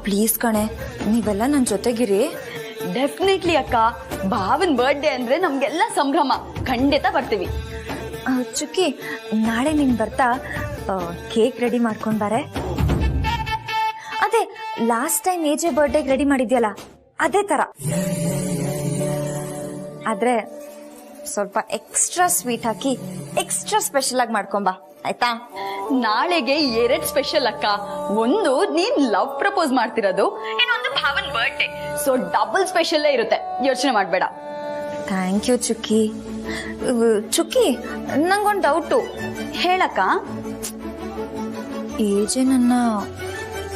S2: ಪ್ಲೀಸ್ ಕಣೆ, ನೀವೆಲ್ಲ ನನ್ನ ಜೊತೆಗಿರಿ.
S5: ಡೆಫಿನೆಟ್ಲಿ ಅಕ್ಕ, ಭಾವನ್ ಬರ್ಡೇ ಅಂದ್ರೆ ನಮ್ಗೆಲ್ಲ ಸಂಭ್ರಮ. ಖಂಡಿತ ಬರ್ತೀವಿ.
S2: ಚುಕ್ಕಿ, ನಾಳೆ ನೀನ್ ಬರ್ತಾ ಕೇಕ್ ರೆಡಿ ಮಾಡ್ಕೊಂಡ್ ಬಾರೆ. ಅದೇ ಲಾಸ್ಟ್ ಟೈಮ್ ಏಜೆ ಬರ್ಡೇಗೆ ರೆಡಿ ಮಾಡಿದ್ಯಲ್ಲ ಅದೇ ತರ. ಆದ್ರೆ ಸ್ವಲ್ಪ ಎಕ್ಸ್ಟ್ರಾ ಸ್ವೀಟ್ ಹಾಕಿ ಎಕ್ಸ್ಟ್ರಾ ಸ್ಪೆಷಲ್ ಆಗಿ ಮಾಡ್ಕೊಂಬಾ, ಆಯ್ತಾ?
S5: ನಾಳೆಗೆ 2 ಸ್ಪೆಷಲ್ ಅಕ್ಕ. ಒಂದು ನೀನ್ ಲವ್ ಪ್ರಪೋಸ್ ಮಾಡ್ತಿರೋದು, ಇನ್ನೊಂದು ಭಾವನ್ ಬರ್ಡೇ. ಸೊ ಡಬಲ್ ಸ್ಪೆಷಲ್ ಇರುತ್ತೆ, ಯೋಚನೆ ಮಾಡ್ಬೇಡ.
S2: ಥ್ಯಾಂಕ್ ಯು ಚುಕ್ಕಿ. ಚುಕ್ಕಿ, ನಂಗೊಂದು ಡೌಟು.
S5: ಹೇಳಕ್ಕ.
S2: ಏಜೆ ನನ್ನ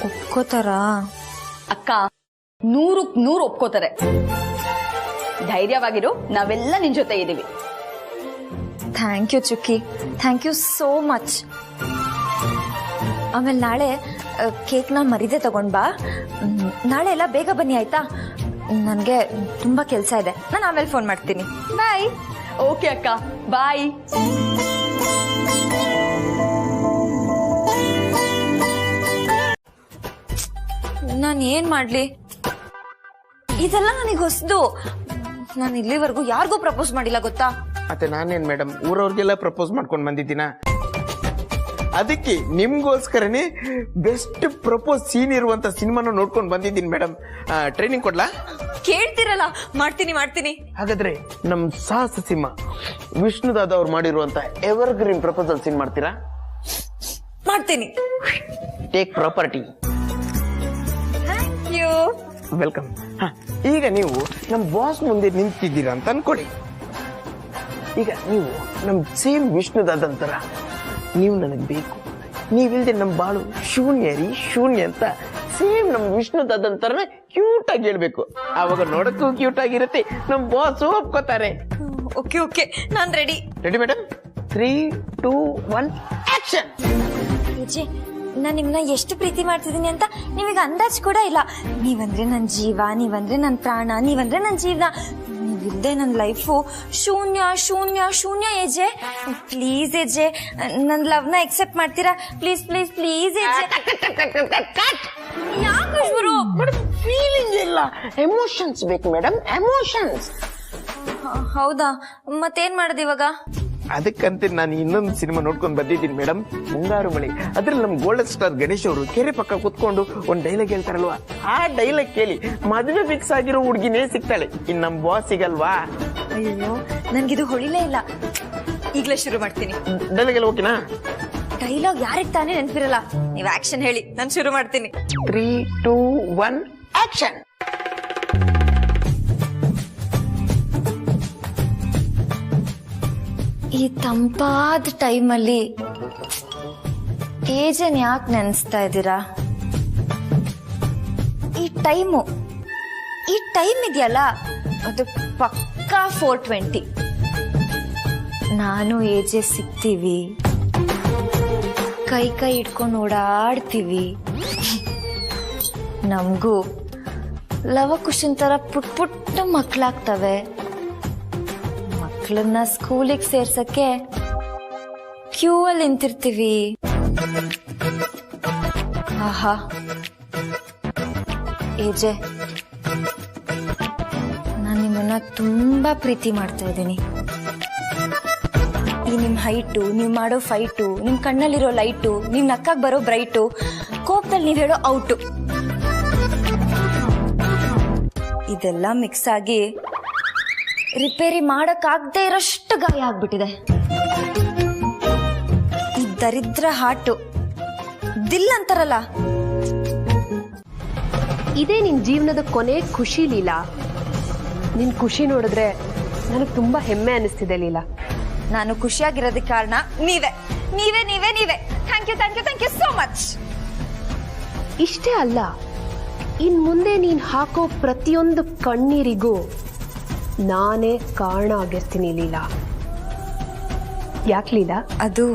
S2: ಒಪ್ಕೋತಾರ?
S5: ಅಕ್ಕ 100ಕ್ಕೆ 100 ಒಪ್ಕೋತಾರೆ. ಧೈರ್ಯವಾಗಿರು, ನಾವೆಲ್ಲ ನಿನ್ ಜೊತೆ ಇದೀವಿ.
S2: ಥ್ಯಾಂಕ್ ಯು ಚುಕ್ಕಿ, ಥ್ಯಾಂಕ್ ಯು ಸೋ ಮಚ್. ಆಮೇಲೆ ನಾಳೆ ಕೇಕ್ನ ಮರಿದೆ ತಗೊಂಡ್ ಬಾ. ನಾಳೆ ಎಲ್ಲ ಬೇಗ ಬನ್ನಿ ಆಯ್ತಾ? ನನಗೆ ತುಂಬಾ ಕೆಲಸ ಇದೆ. ನಾನು ಆಮೇಲೆ ಫೋನ್ ಮಾಡ್ತೀನಿ. ಬಾಯ್.
S5: ಓಕೆ ಅಕ್ಕ, ಬಾಯ್.
S2: ನಾನು ಏನ್ ಮಾಡ್ಲಿ? ಇದೆಲ್ಲ ನನಗೆ ಹೊಸದು. ನಾನು ಇಲ್ಲಿವರೆಗೂ ಯಾರಿಗೂ ಪ್ರಪೋಸ್ ಮಾಡಿಲ್ಲ ಗೊತ್ತಾ?
S6: ಮತ್ತೆ ನಾನೇನ್ ಮೇಡಮ್ ಊರವ್ರಿಗೆಲ್ಲ ಪ್ರಪೋಸ್ ಮಾಡ್ಕೊಂಡು ಬಂದಿದ್ದೀನ. ಅದಕ್ಕೆ ನಿಮ್ಗೋಸ್ಕರನೇ ಬೆಸ್ಟ್ ಪ್ರಪೋಸ್ ಸೀನ್ ಇರುವಂತ ಸಿನಿಮಾನ ನೋಡ್ಕೊಂಡು ಬಂದಿದ್ದೀನಿ ಮೇಡಮ್. ಟ್ರೈನಿಂಗ್ ಕೊಡ್ಲಾ?
S2: ಕೇಳ್ತಿರಲ್ಲ, ಮಾಡ್ತೀನಿ ಮಾಡ್ತೀನಿ.
S6: ಹಾಗಾದ್ರೆ ನಮ್ ಸಾಹಸ ಸಿಂಹ ವಿಷ್ಣುದಾದ ಅವ್ರು ಮಾಡಿರುವಂತ ಎವರ್ ಗ್ರೀನ್ ಪ್ರಪೋಸಲ್ ಸೀನ್ ಮಾಡ್ತೀರಾ?
S2: ಮಾಡ್ತೀನಿ.
S6: Take property.
S2: Thank you.
S6: Welcome. ಈಗ ನೀವು ನಮ್ ಬಾಸ್ ಮುಂದೆ ನಿಂತಿದ್ದೀರಾ ಅಂತ ಅನ್ಕೊಳ್ಳಿ. ಈಗ ನೀವು ನಮ್ ಸೇಮ್ ವಿಷ್ಣುದಾದಂತರ ನೀವು ನನಗೆ ಬೇಕು, ನೀವಿಲ್ದೆ ನಮ್ ಬಾಳು ಶೂನ್ಯ ರೀ ಶೂನ್ಯ ಅಂತ ಸೇಮ್ ನಮ್ ವಿಷ್ಣುದಾದಂತರ ಕ್ಯೂಟ್ ಆಗಿ ಹೇಳ್ಬೇಕು. ಅವಾಗ ನೋಡಕ್ಕೂ ಕ್ಯೂಟ್ ಆಗಿರುತ್ತೆ, ನಮ್ ಬಾಸ್ ಒಪ್ಕೋತಾರೆ.
S2: ಓಕೆ ಓಕೆ, ನಾನ್ ready.
S6: Ready madam? 3, 2, 1 action.
S2: Vijay, ನಾನು ನಿಮ್ನ ಎಷ್ಟು ಪ್ರೀತಿ ಮಾಡ್ತಿದ್ದೀನಿ ಅಂತ ನಿಮಗೆ ಅಂದಾಜ್ ಕೂಡ ಇಲ್ಲ. ನೀವಂದ್ರೆ ನನ್ನ ಜೀವ, ನೀವಂದ್ರೆ ನನ್ನ ಪ್ರಾಣ, ನೀವಂದ್ರೆ ನನ್ನ ಜೀವನ. ನೀವಿಲ್ದೆ ನನ್ನ ಲೈಫು ಶೂನ್ಯ ಶೂನ್ಯ ಶೂನ್ಯ. ಏಜೆ, ಪ್ಲೀಸ್ ಏಜೆ, ನನ್ನ ಲವ್ನ ಎಕ್ಸೆಪ್ಟ್ ಮಾಡ್ತೀರಾ? Please please please AJ. ಯಾಕೆ ಗುರು?
S6: ಫೀಲಿಂಗ್ ಇಲ್ಲ, ಎಮೋಷನ್ಸ್ ಬೇಕು ಮೇಡಮ್, ಎಮೋಷನ್ಸ್.
S2: ಹೌದಾ? ಮತ್ತೇನ್ ಮಾಡೋದು ಇವಾಗ?
S6: ಅದಕ್ಕಂತೆ ನಾನು ಇನ್ನೊಂದು ಸಿನಿಮಾ ನೋಡ್ಕೊಂಡು ಬಂದಿದ್ದೀನಿ ಮೇಡಮ್, ಮುಂಗಾರು ಮಳೆ. ಅದ್ರಲ್ಲಿ ನಮ್ ಗೋಲ್ಡನ್ ಸ್ಟಾರ್ ಗಣೇಶ್ ಅವರು ಕೆರೆ ಪಕ್ಕ ಕುತ್ಕೊಂಡು ಒಂದ್ ಡೈಲಾಗ್ ಹೇಳ್ತಾರಲ್ವಾ, ಆ ಡೈಲಾಗ್ ಕೇಳಿ ಮದುವೆ ಫಿಕ್ಸ್ ಆಗಿರೋ ಹುಡುಗಿನೇ ಸಿಗ್ತಾಳೆ, ಇನ್ ನಮ್ ಬಾಸ್ ಸಿಗಲ್ವಾ?
S2: ಅಯ್ಯೋ, ನನ್ಗಿದು ಹೊಳಿಲೇ ಇಲ್ಲ. ಈಗ್ಲೇ ಶುರು ಮಾಡ್ತೀನಿ.
S6: ಡೈಲಾಗ್ ಎಲ್ಲ ಓಕೆನಾ?
S2: ಡೈಲಾಗ್ ಯಾರಿಗೆ ತಾನೇ ನೆನಪಿರಲ್ಲ. ನೀವು ಆಕ್ಷನ್ ಹೇಳಿ, ನಾನು ಶುರು ಮಾಡ್ತೀನಿ.
S6: 3, 2, 1 ಆಕ್ಷನ್.
S2: ಈ ತಂಪಾದ ಟೈಮಲ್ಲಿ ಏಜನ್ ಯಾಕೆ ನೆನೆಸ್ತಾ ಇದ್ದೀರಾ? ಈ ಟೈಮ್ ಇದೆಯಲ್ಲ, ಅದು ಪಕ್ಕಾ 420. ನಾನು ಏಜೆ ಸಿಗ್ತೀವಿ, ಕೈ ಹಿಡ್ಕೊಂಡು ಓಡಾಡ್ತೀವಿ. ನಮಗೂ ಲವಕುಶನ್ ತರ ಪುಟ್ಟ ಮಕ್ಕಳಾಗ್ತವೆ. ಮಕ್ಕಳನ್ನ ಸ್ಕೂಲಿಗೆ ಸೇರ್ಸಕ್ಕೆ ಕ್ಯೂ ಅಲ್ಲಿ ನಿಂತಿರ್ತೀವಿ. ಆಹಾ ಏಜೆ, ನಾನು ನಿಮ್ಮನ್ನ ತುಂಬಾ ಪ್ರೀತಿ ಮಾಡ್ತಾ ಇದ್ದೀನಿ. ಈ ನಿಮ್ ಹೈಟು, ನೀವ್ ಮಾಡೋ ಫೈಟು, ನಿಮ್ ಕಣ್ಣಲ್ಲಿರೋ ಲೈಟು, ನೀವ್ ನಕ್ಕಾಗ್ ಬರೋ ಬ್ರೈಟು, ಕೋಪದಲ್ಲಿ ನೀವ್ ಹೇಳೋ ಔಟು, ಇದೆಲ್ಲ ಮಿಕ್ಸ್ ಆಗಿ ರಿಪೇರಿ ಮಾಡಕ್ಕಾಗದೆ ಇರೋಷ್ಟು ಗಾಯ ಆಗ್ಬಿಟ್ಟಿದೆ. ಈ ದರಿದ್ರ ಹಾಟು ದಿಲ್ ಅಂತಾರಲ್ಲ,
S1: ಇದೇ ನಿನ್ ಜೀವನದ ಕೊನೆ ಖುಷಿ ಲೀಲಾ. ನಿನ್ ಖುಷಿ ನೋಡಿದ್ರೆ ನನಗೆ ತುಂಬಾ ಹೆಮ್ಮೆ ಅನಿಸ್ತಿದೆ ಲೀಲಾ.
S2: ನಾನು ಖುಷಿಯಾಗಿರೋದಕ್ಕೆ ಕಾರಣ ನೀವೇ ನೀವೇ ನೀವೇ ನೀವೇ. Thank you thank you thank you so much.
S1: ಇಷ್ಟೇ ಅಲ್ಲ, ಇನ್ ಮುಂದೆ ನೀನ್ ಹಾಕೋ ಪ್ರತಿಯೊಂದು ಕಣ್ಣೀರಿಗೂ ನಾನೇ ಕಾರಣ ಆಗಿರ್ತೀನಿ ಲೀಲಾ. ಯಾಕೆ ಲೀಲಾ?
S2: ಅದು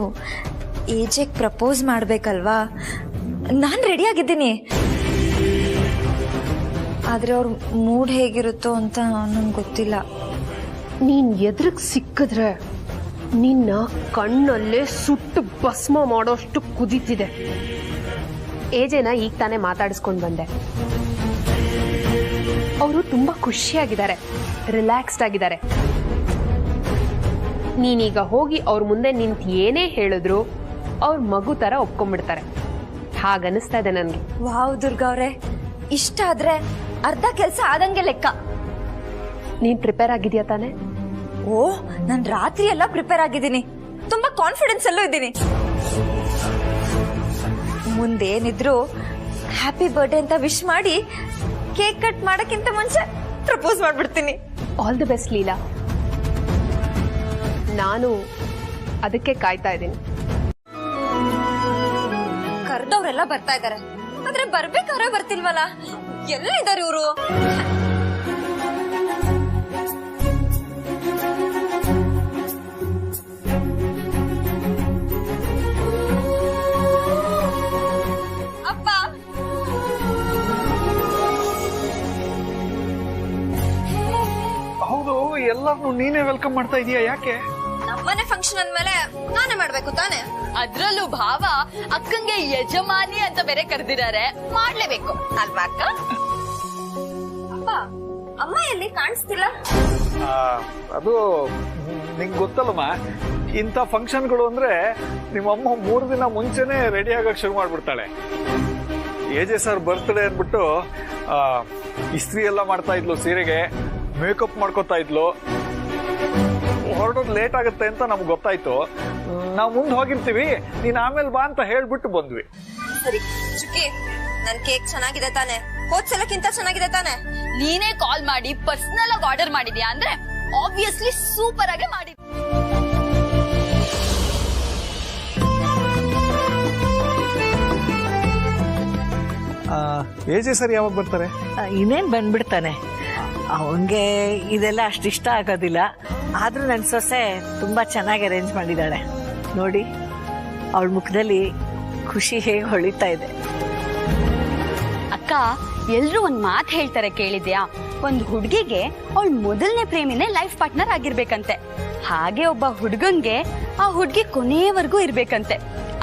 S2: ಏಜೆಗ್ ಪ್ರಪೋಸ್ ಮಾಡ್ಬೇಕಲ್ವಾ, ನಾನ್ ರೆಡಿ ಆಗಿದ್ದೀನಿ. ಆದ್ರೆ ಅವ್ರ ಮೂಡ್ ಹೇಗಿರುತ್ತೋ ಅಂತ ನನ್ಗೆ ಗೊತ್ತಿಲ್ಲ.
S1: ನೀನ್ ಎದುರಿಗೆ ಸಿಕ್ಕಿದ್ರೆ ನಿನ್ನ ಕಣ್ಣಲ್ಲೇ ಸುಟ್ಟು ಭಸ್ಮ ಮಾಡೋಷ್ಟು ಕುದೀತಿದೆ. ಏಜೆನ ಈಗ ತಾನೇ ಮಾತಾಡಿಸ್ಕೊಂಡು ಬಂದೆ. ಅವರು ತುಂಬಾ ಖುಷಿಯಾಗಿದ್ದಾರೆ, ರಿಲ್ಯಾಕ್ಸ್ಡ್ ಆಗಿದ್ದಾರೆ. ನೀನೀಗ ಹೋಗಿ ಅವ್ರ ಮುಂದೆ ನಿಂತು ಏನೇ ಹೇಳಿದ್ರು ಅವ್ರ ಮಗು ತರ ಒಪ್ಕೊಂಡ್ಬಿಡ್ತಾರೆ. ಹಾಗನ್ನಿಸ್ತಾ ಇದೆ ನನ್ಗೆ.
S2: ವಾವ್ ದುರ್ಗಾ ಅವ್ರೆ, ಇಷ್ಟ ಆದ್ರೆ ಅರ್ಧ ಕೆಲಸ ಆದಂಗೆ ಲೆಕ್ಕ.
S1: ನೀನ್ ಪ್ರಿಪೇರ್ ಆಗಿದ್ಯಾ ತಾನೆ?
S2: ಓ, ನಾನ್ ರಾತ್ರಿ ಎಲ್ಲ ಪ್ರಿಪೇರ್ ಆಗಿದ್ದೀನಿ, ತುಂಬಾ ಕಾನ್ಫಿಡೆನ್ಸ್ ಅಲ್ಲೂ ಇದ್ದೀನಿ. ಮುಂದೇನಿದ್ರು ಹ್ಯಾಪಿ ಬರ್ಡೇ ಅಂತ ವಿಶ್ ಮಾಡಿ ಕೇಕ್ ಕಟ್ ಮಾಡಕ್ಕಿಂತ ಮುಂಚೆ ಪ್ರಪೋಸ್ ಮಾಡ್ಬಿಡ್ತೀನಿ.
S1: All the best Leela. ನಾನು ಅದಕ್ಕೆ ಕಾಯ್ತಾ ಇದ್ದೀನಿ.
S2: ಕರ್ದವ್ರೆಲ್ಲ ಬರ್ತಾ ಇದಾರೆ, ಆದ್ರೆ ಬರ್ಬೇಕಾದ್ರೆ ಬರ್ತಿಲ್ವಲ್ಲ, ಎಲ್ಲಿದ್ದಾರೆ ಇವರು? ಅಪ್ಪ,
S10: ಹೌದು, ಎಲ್ಲರನ್ನು ನೀನೇ ವೆಲ್ಕಮ್ ಮಾಡ್ತಾ ಇದೀಯಾ? ಯಾಕೆ?
S2: ನಮ್ಮನೆ ಫಂಕ್ಷನ್ ಅಂದ್ಮೇಲೆ ನಾನೇ ಮಾಡ್ಬೇಕು ತಾನೆ.
S5: ಅದ್ರಲ್ಲೂ ಭಾವ ಅಕ್ಕಂಗೆ ಯಜಮಾನಿ ಅಂತ ಬೇರೆ ಕರೆದಿದ್ದಾರೆ, ಮಾಡ್ಲೇಬೇಕು ಅಲ್ವಾ ಅಕ್ಕ?
S2: ಅಪ್ಪ, ಅಮ್ಮ ಎಲ್ಲಿ ಕಾಣಿಸ್ತಿಲ್ಲ?
S10: ಅದು ನಿಂಗೆ ಗೊತ್ತಲ್ಲಮ್ಮ, ಇಂಥ ಫಂಕ್ಷನ್ಗಳು ಅಂದ್ರೆ ನಿಮ್ಮಮ್ಮ 3 ದಿನ ಮುಂಚೆನೆ ರೆಡಿ ಆಗಕ್ ಶುರು ಮಾಡ್ಬಿಡ್ತಾಳೆ. ಏಜೆ ಸರ್ ಬರ್ತ್ಡೇ ಅಂದ್ಬಿಟ್ಟು ಇಸ್ತ್ರಿ ಎಲ್ಲ ಮಾಡ್ತಾ ಇದ್ಲು, ಸೀರೆಗೆ ಮೇಕಪ್ ಮಾಡ್ಕೊತಾ ಇದ್ಲು. ಹೊರಡೋದು ಲೇಟ್ ಆಗುತ್ತೆ ಅಂತ ನಮ್ಗೆ ಗೊತ್ತಾಯ್ತು. ನಾವು ಮುಂದೆ ಹೋಗಿರ್ತೀವಿ, ನೀನ್ ಆಮೇಲೆ ಬಾ ಅಂತ ಹೇಳ್ಬಿಟ್ಟು ಬಂದ್ವಿ.
S2: ಸರಿ ಚುಕ್ಕಿ, ನನ್ ಕೇಕ್ ಚೆನ್ನಾಗಿದೆ ತಾನೆ? ಹೋದ್ಸಲಕ್ಕಿಂತ ಚೆನ್ನಾಗಿದೆ ತಾನೆ?
S5: ನೀನೇ ಕಾಲ್ ಮಾಡಿ ಪರ್ಸನಲ್ ಆಗಿ ಆರ್ಡರ್ ಮಾಡಿದ್ಯಾ ಅಂದ್ರೆ ಆಬ್ವಿಯಸ್ಲಿ ಸೂಪರ್ ಆಗಿ ಮಾಡಿ.
S10: ಏಜೆ ಸರ್ ಯಾವಾಗ ಬರ್ತಾರೆ?
S4: ಇನ್ನೇನ್ ಬಂದ್ಬಿಡ್ತಾನೆ. ಅವನ್ಗೆ ಇದೆಲ್ಲ ಅಷ್ಟಿಷ್ಟ ಆಗೋದಿಲ್ಲ. ಆದ್ರೂ ನನ್ ಸೊಸೆ ತುಂಬಾ ಚೆನ್ನಾಗಿ ಅರೇಂಜ್ ಮಾಡಿದಾಳೆ. ನೋಡಿ, ಅವಳ ಮುಖದಲ್ಲಿ ಖುಷಿ ಹೇಗೆ ಹೊಳಿತಾ ಇದೆ.
S5: ಅಕ್ಕ, ಎಲ್ರು ಒಂದ್ ಮಾತು ಹೇಳ್ತಾರೆ ಕೇಳಿದ್ಯಾ? ಒಂದ್ ಹುಡ್ಗಿಗೆ ಅವಳ ಮೊದಲನೇ ಪ್ರೇಮಿನೇ ಲೈಫ್ ಪಾರ್ಟ್ನರ್ ಆಗಿರ್ಬೇಕಂತೆ. ಹಾಗೆ ಒಬ್ಬ ಹುಡ್ಗನ್ಗೆ ಆ ಹುಡ್ಗಿ ಕೊನೆಯವರೆಗೂ ಇರ್ಬೇಕಂತೆ.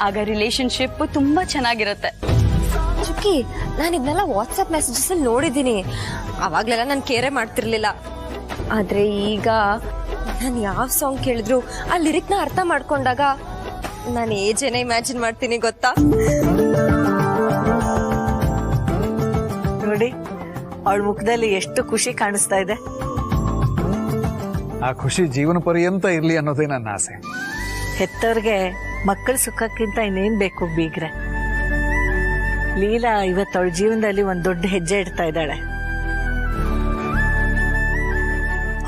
S5: ಆಗ ರಿಲೇಶನ್ಶಿಪ್ ತುಂಬಾ ಚೆನ್ನಾಗಿರುತ್ತೆ.
S2: ಚುಕ್ಕಿ, ನಾನು ಇದನ್ನೆಲ್ಲ ವಾಟ್ಸ್ಆಪ್ ಮೆಸೇಜಸ್ ಅಲ್ಲಿ ನೋಡಿದ್ದೀನಿ. ಅವಾಗ್ಲೆಲ್ಲ ನಾನು ಕೇರೆ ಮಾಡ್ತಿರ್ಲಿಲ್ಲ. ಆದ್ರೆ ಈಗ ನಾನು ಯಾವ ಸಾಂಗ್ ಕೇಳಿದ್ರು ಆ ಲಿರಿಕ್ ನ ಅರ್ಥ ಮಾಡ್ಕೊಂಡಾಗ ನಾನು ಏಜೇನ ಇಮ್ಯಾಜಿನ್ ಮಾಡ್ತೀನಿ, ಗೊತ್ತಾ?
S4: ನೋಡಿ, ಅವಳ ಮುಖದಲ್ಲಿ ಎಷ್ಟು ಖುಷಿ ಕಾಣಿಸ್ತಾ ಇದೆ.
S10: ಆ ಖುಷಿ ಜೀವನ ಪರ್ಯಂತ ಇರ್ಲಿ ಅನ್ನೋದೇ ನನ್ನ ಆಸೆ.
S4: ಹೆತ್ತವ್ರಿಗೆ ಮಕ್ಕಳ ಸುಖಕ್ಕಿಂತ ಇನ್ನೇನ್ ಬೇಕು ಬೀಗ್ರೆ. ಲೀಲಾ ಇವತ್ತು ಅವಳ ಜೀವನದಲ್ಲಿ ಒಂದ್ ದೊಡ್ಡ ಹೆಜ್ಜೆ ಇಡ್ತಾ ಇದ್ದಾಳೆ.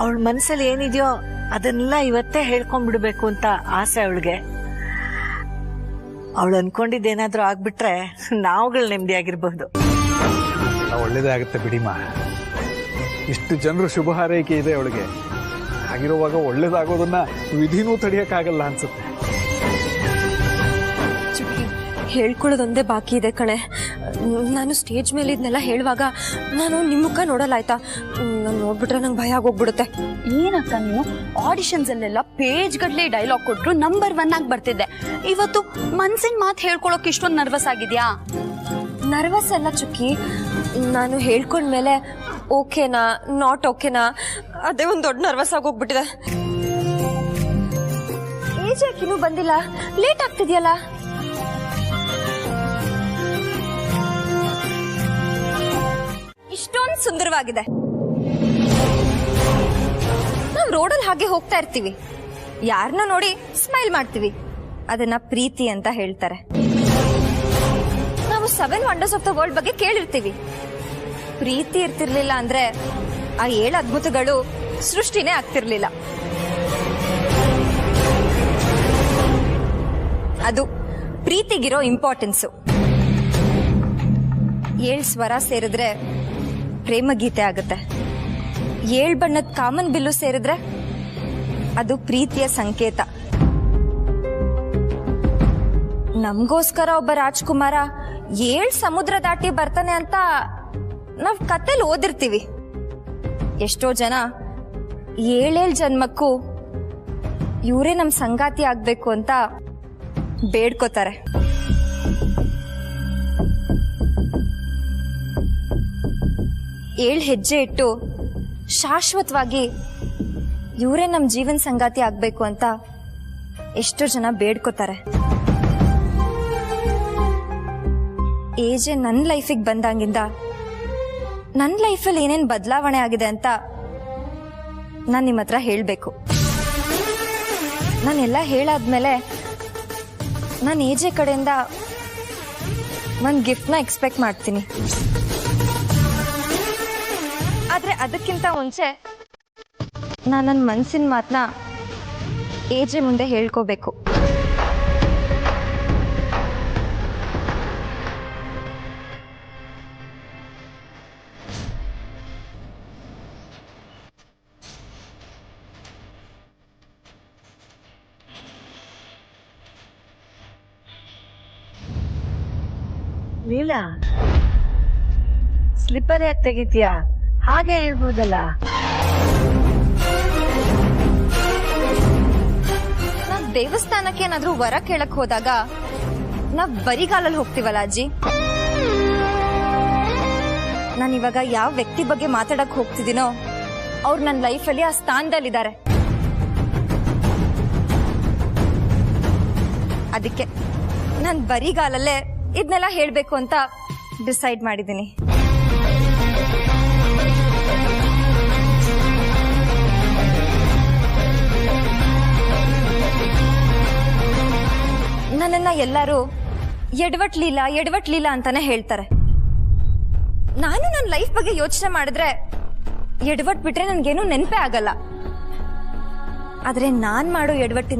S4: ಅವಳ ಮನ್ಸಲ್ಲಿ ಏನಿದೆಯೋ ಅದನ್ನೆಲ್ಲ ಇವತ್ತೇ ಹೇಳ್ಕೊಂಡ್ಬಿಡ್ಬೇಕು ಅಂತ ಆಸೆ ಅವಳಿಗೆ. ಅವಳು ಅನ್ಕೊಂಡಿದ್ದೇನಾದ್ರೂ ಆಗ್ಬಿಟ್ರೆ ನಾವುಗಳು ನೆಮ್ಮದಿಯಾಗಿರ್ಬಹುದು.
S10: ಒಳ್ಳೇದೇ ಆಗುತ್ತೆ ಬಿಡಿಮ್ಮ. ಇಷ್ಟು ಜನರು ಶುಭ ಹಾರೈಕೆ ಇದೆ ಅವಳಿಗೆ. ಆಗಿರುವಾಗ ಒಳ್ಳೇದಾಗೋದನ್ನ ವಿಧಿನೂ ತಡೆಯಕ್ಕಾಗಲ್ಲ ಅನ್ಸುತ್ತೆ.
S12: ಹೇಳ್ಕೊಳ್ಳೋದೊಂದೇ ಬಾಕಿ ಇದೆ ಕಣೆ. ನಾನು ಸ್ಟೇಜ್ ಮೇಲೆ ಇದನ್ನೆಲ್ಲ ಹೇಳುವಾಗ ನಾನು ನಿಮ್ಮ ಮುಖ ನೋಡಲ್ಲ ಆಯ್ತಾ? ನಾನು ನೋಡ್ಬಿಟ್ರೆ ನಂಗೆ ಭಯ ಆಗೋಗ್ಬಿಡುತ್ತೆ.
S5: ಏನಕ್ಕ ನೀನು ಆಡಿಷನ್ಸ್ ಅಲ್ಲೆಲ್ಲ ಪೇಜ್ ಗಟ್ಲೆ ಡೈಲಾಗ್ ಕೊಟ್ರು ನಂಬರ್ 1 ಆಗಿ ಬರ್ತಿದ್ದೆ. ಇವತ್ತು ಮನ್ಸಿನ ಮಾತು ಹೇಳ್ಕೊಳಕ್ ಇಷ್ಟೊಂದು ನರ್ವಸ್ ಆಗಿದ್ಯಾ?
S12: ನರ್ವಸ್ ಅಲ್ಲ ಚುಕ್ಕಿ, ನಾನು ಹೇಳ್ಕೊಂಡ್ಮೇಲೆ ಓಕೆನಾ ನಾಟ್ ಓಕೆನಾ ಅದೇ ಒಂದು ದೊಡ್ಡ ನರ್ವಸ್ ಆಗೋಗ್ಬಿಟ್ಟಿದೆ.
S2: ಏಜ್ ಯಾಕಿನ್ನೂ ಬಂದಿಲ್ಲ? ಲೇಟ್ ಆಗ್ತಿದ್ಯಲ್ಲ? ಇಷ್ಟೊಂದು ಸುಂದರವಾಗಿದೆ. ನಾವು ರೋಡಲ್ಲಿ ಹಾಗೆ ಹೋಗ್ತಾ ಇರ್ತೀವಿ, ಯಾರನ್ನ ನೋಡಿ ಸ್ಮೈಲ್ ಮಾಡ್ತೀವಿ, ಅದನ್ನ ಪ್ರೀತಿ ಅಂತ ಹೇಳ್ತಾರೆ. ನಾವು 7 ವಂಡರ್ಸ್ ಆಫ್ ದ ವರ್ಲ್ಡ್ ಬಗ್ಗೆ ಕೇಳಿರ್ತೀವಿ. ಪ್ರೀತಿ ಇರ್ತಿರ್ಲಿಲ್ಲ ಅಂದ್ರೆ ಆ 7 ಅದ್ಭುತಗಳು ಸೃಷ್ಟಿನೇ ಆಗ್ತಿರ್ಲಿಲ್ಲ. ಅದು ಪ್ರೀತಿಗಿರೋ ಇಂಪಾರ್ಟೆನ್ಸು. 7 ಸ್ವರ ಸೇರಿದ್ರೆ ಪ್ರೇಮ ಗೀತೆ ಆಗುತ್ತೆ. 7 ಬಣ್ಣದ ಕಾಮನ್ ಬಿಲ್ಲು ಸೇರಿದ್ರೆ ಅದು ಪ್ರೀತಿಯ ಸಂಕೇತ. ನಮಗೋಸ್ಕರ ಒಬ್ಬ ರಾಜ್ಕುಮಾರ 7 ಸಮುದ್ರ ದಾಟಿ ಬರ್ತಾನೆ ಅಂತ ನಾವ್ ಕತೆಲಿ ಓದಿರ್ತೀವಿ. ಎಷ್ಟೋ ಜನ 7 ಜನ್ಮಕ್ಕೂ ಇವರೇ ನಮ್ ಸಂಗಾತಿ ಆಗ್ಬೇಕು ಅಂತ ಬೇಡ್ಕೋತಾರೆ. ಏಳು ಹೆಜ್ಜೆ ಇಟ್ಟು ಶಾಶ್ವತವಾಗಿ ಇವರೇ ನಮ್ ಜೀವನ ಸಂಗಾತಿ ಆಗ್ಬೇಕು ಅಂತ ಎಷ್ಟೋ ಜನ ಬೇಡ್ಕೋತಾರೆ. ಏಜೆ ನನ್ನ ಲೈಫಿಗೆ ಬಂದಾಗಿಂದ ನನ್ನ ಲೈಫಲ್ಲಿ ಏನೇನು ಬದಲಾವಣೆ ಆಗಿದೆ ಅಂತ ನಾನು ನಿಮ್ಮ ಹತ್ರ ಹೇಳಬೇಕು. ನಾನೆಲ್ಲ ಹೇಳಾದ್ಮೇಲೆ ನಾನು ಏಜೆ ಕಡೆಯಿಂದ ಒಂದು ಗಿಫ್ಟ್ನ ಎಕ್ಸ್ಪೆಕ್ಟ್ ಮಾಡ್ತೀನಿ. ಆದ್ರೆ ಅದಕ್ಕಿಂತ ಮುಂಚೆ ನಾನು ನನ್ನ ಮನಸ್ಸಿನ ಮಾತನ್ನ ಏಜೆ ಮುಂದೆ ಹೇಳ್ಕೋಬೇಕು.
S4: ಲೀಲಾ, ಸ್ಲಿಪ್ಪರ್ ಯಾಕೆ ತೆಗಿತೀಯಾ? ಹಾಗೆ ಹೇಳ್ಬೋದಲ್ಲ.
S2: ನಾವ್ ದೇವಸ್ಥಾನಕ್ಕೆ ಏನಾದ್ರೂ ವರ ಕೇಳಕ್ ಹೋದಾಗ ನಾವ್ ಬರಿಗಾಲಲ್ಲಿ ಹೋಗ್ತೀವಲ್ಲ ಅಜ್ಜಿ. ನಾನು ಇವಾಗ ಯಾವ ವ್ಯಕ್ತಿ ಬಗ್ಗೆ ಮಾತಾಡಕ್ ಹೋಗ್ತಿದ್ದೀನೋ ಅವ್ರು ನನ್ನ ಲೈಫಲ್ಲಿ ಆ ಸ್ಥಾನದಲ್ಲಿದ್ದಾರೆ. ಅದಕ್ಕೆ ನಾನು ಬರಿಗಾಲಲ್ಲೇ ಇದನ್ನೆಲ್ಲ ಹೇಳ್ಬೇಕು ಅಂತ ಡಿಸೈಡ್ ಮಾಡಿದ್ದೀನಿ. ನನ್ನನ್ನ ಎಲ್ಲರೂ ಎಡವಟ್ ಲೀಲಾ ಅಂತಾನೆ ಹೇಳ್ತಾರೆ. ನಾನು ನನ್ನ ಲೈಫ್ ಬಗ್ಗೆ ಯೋಚನೆ ಮಾಡಿದ್ರೆ ಎಡವಟ್ ಬಿಟ್ರೆ ನನ್ಗೇನು ನೆನಪೇ ಆಗಲ್ಲ. ಆದ್ರೆ ನಾನ್ ಮಾಡೋ ಎಡವಟ್ಟಿನ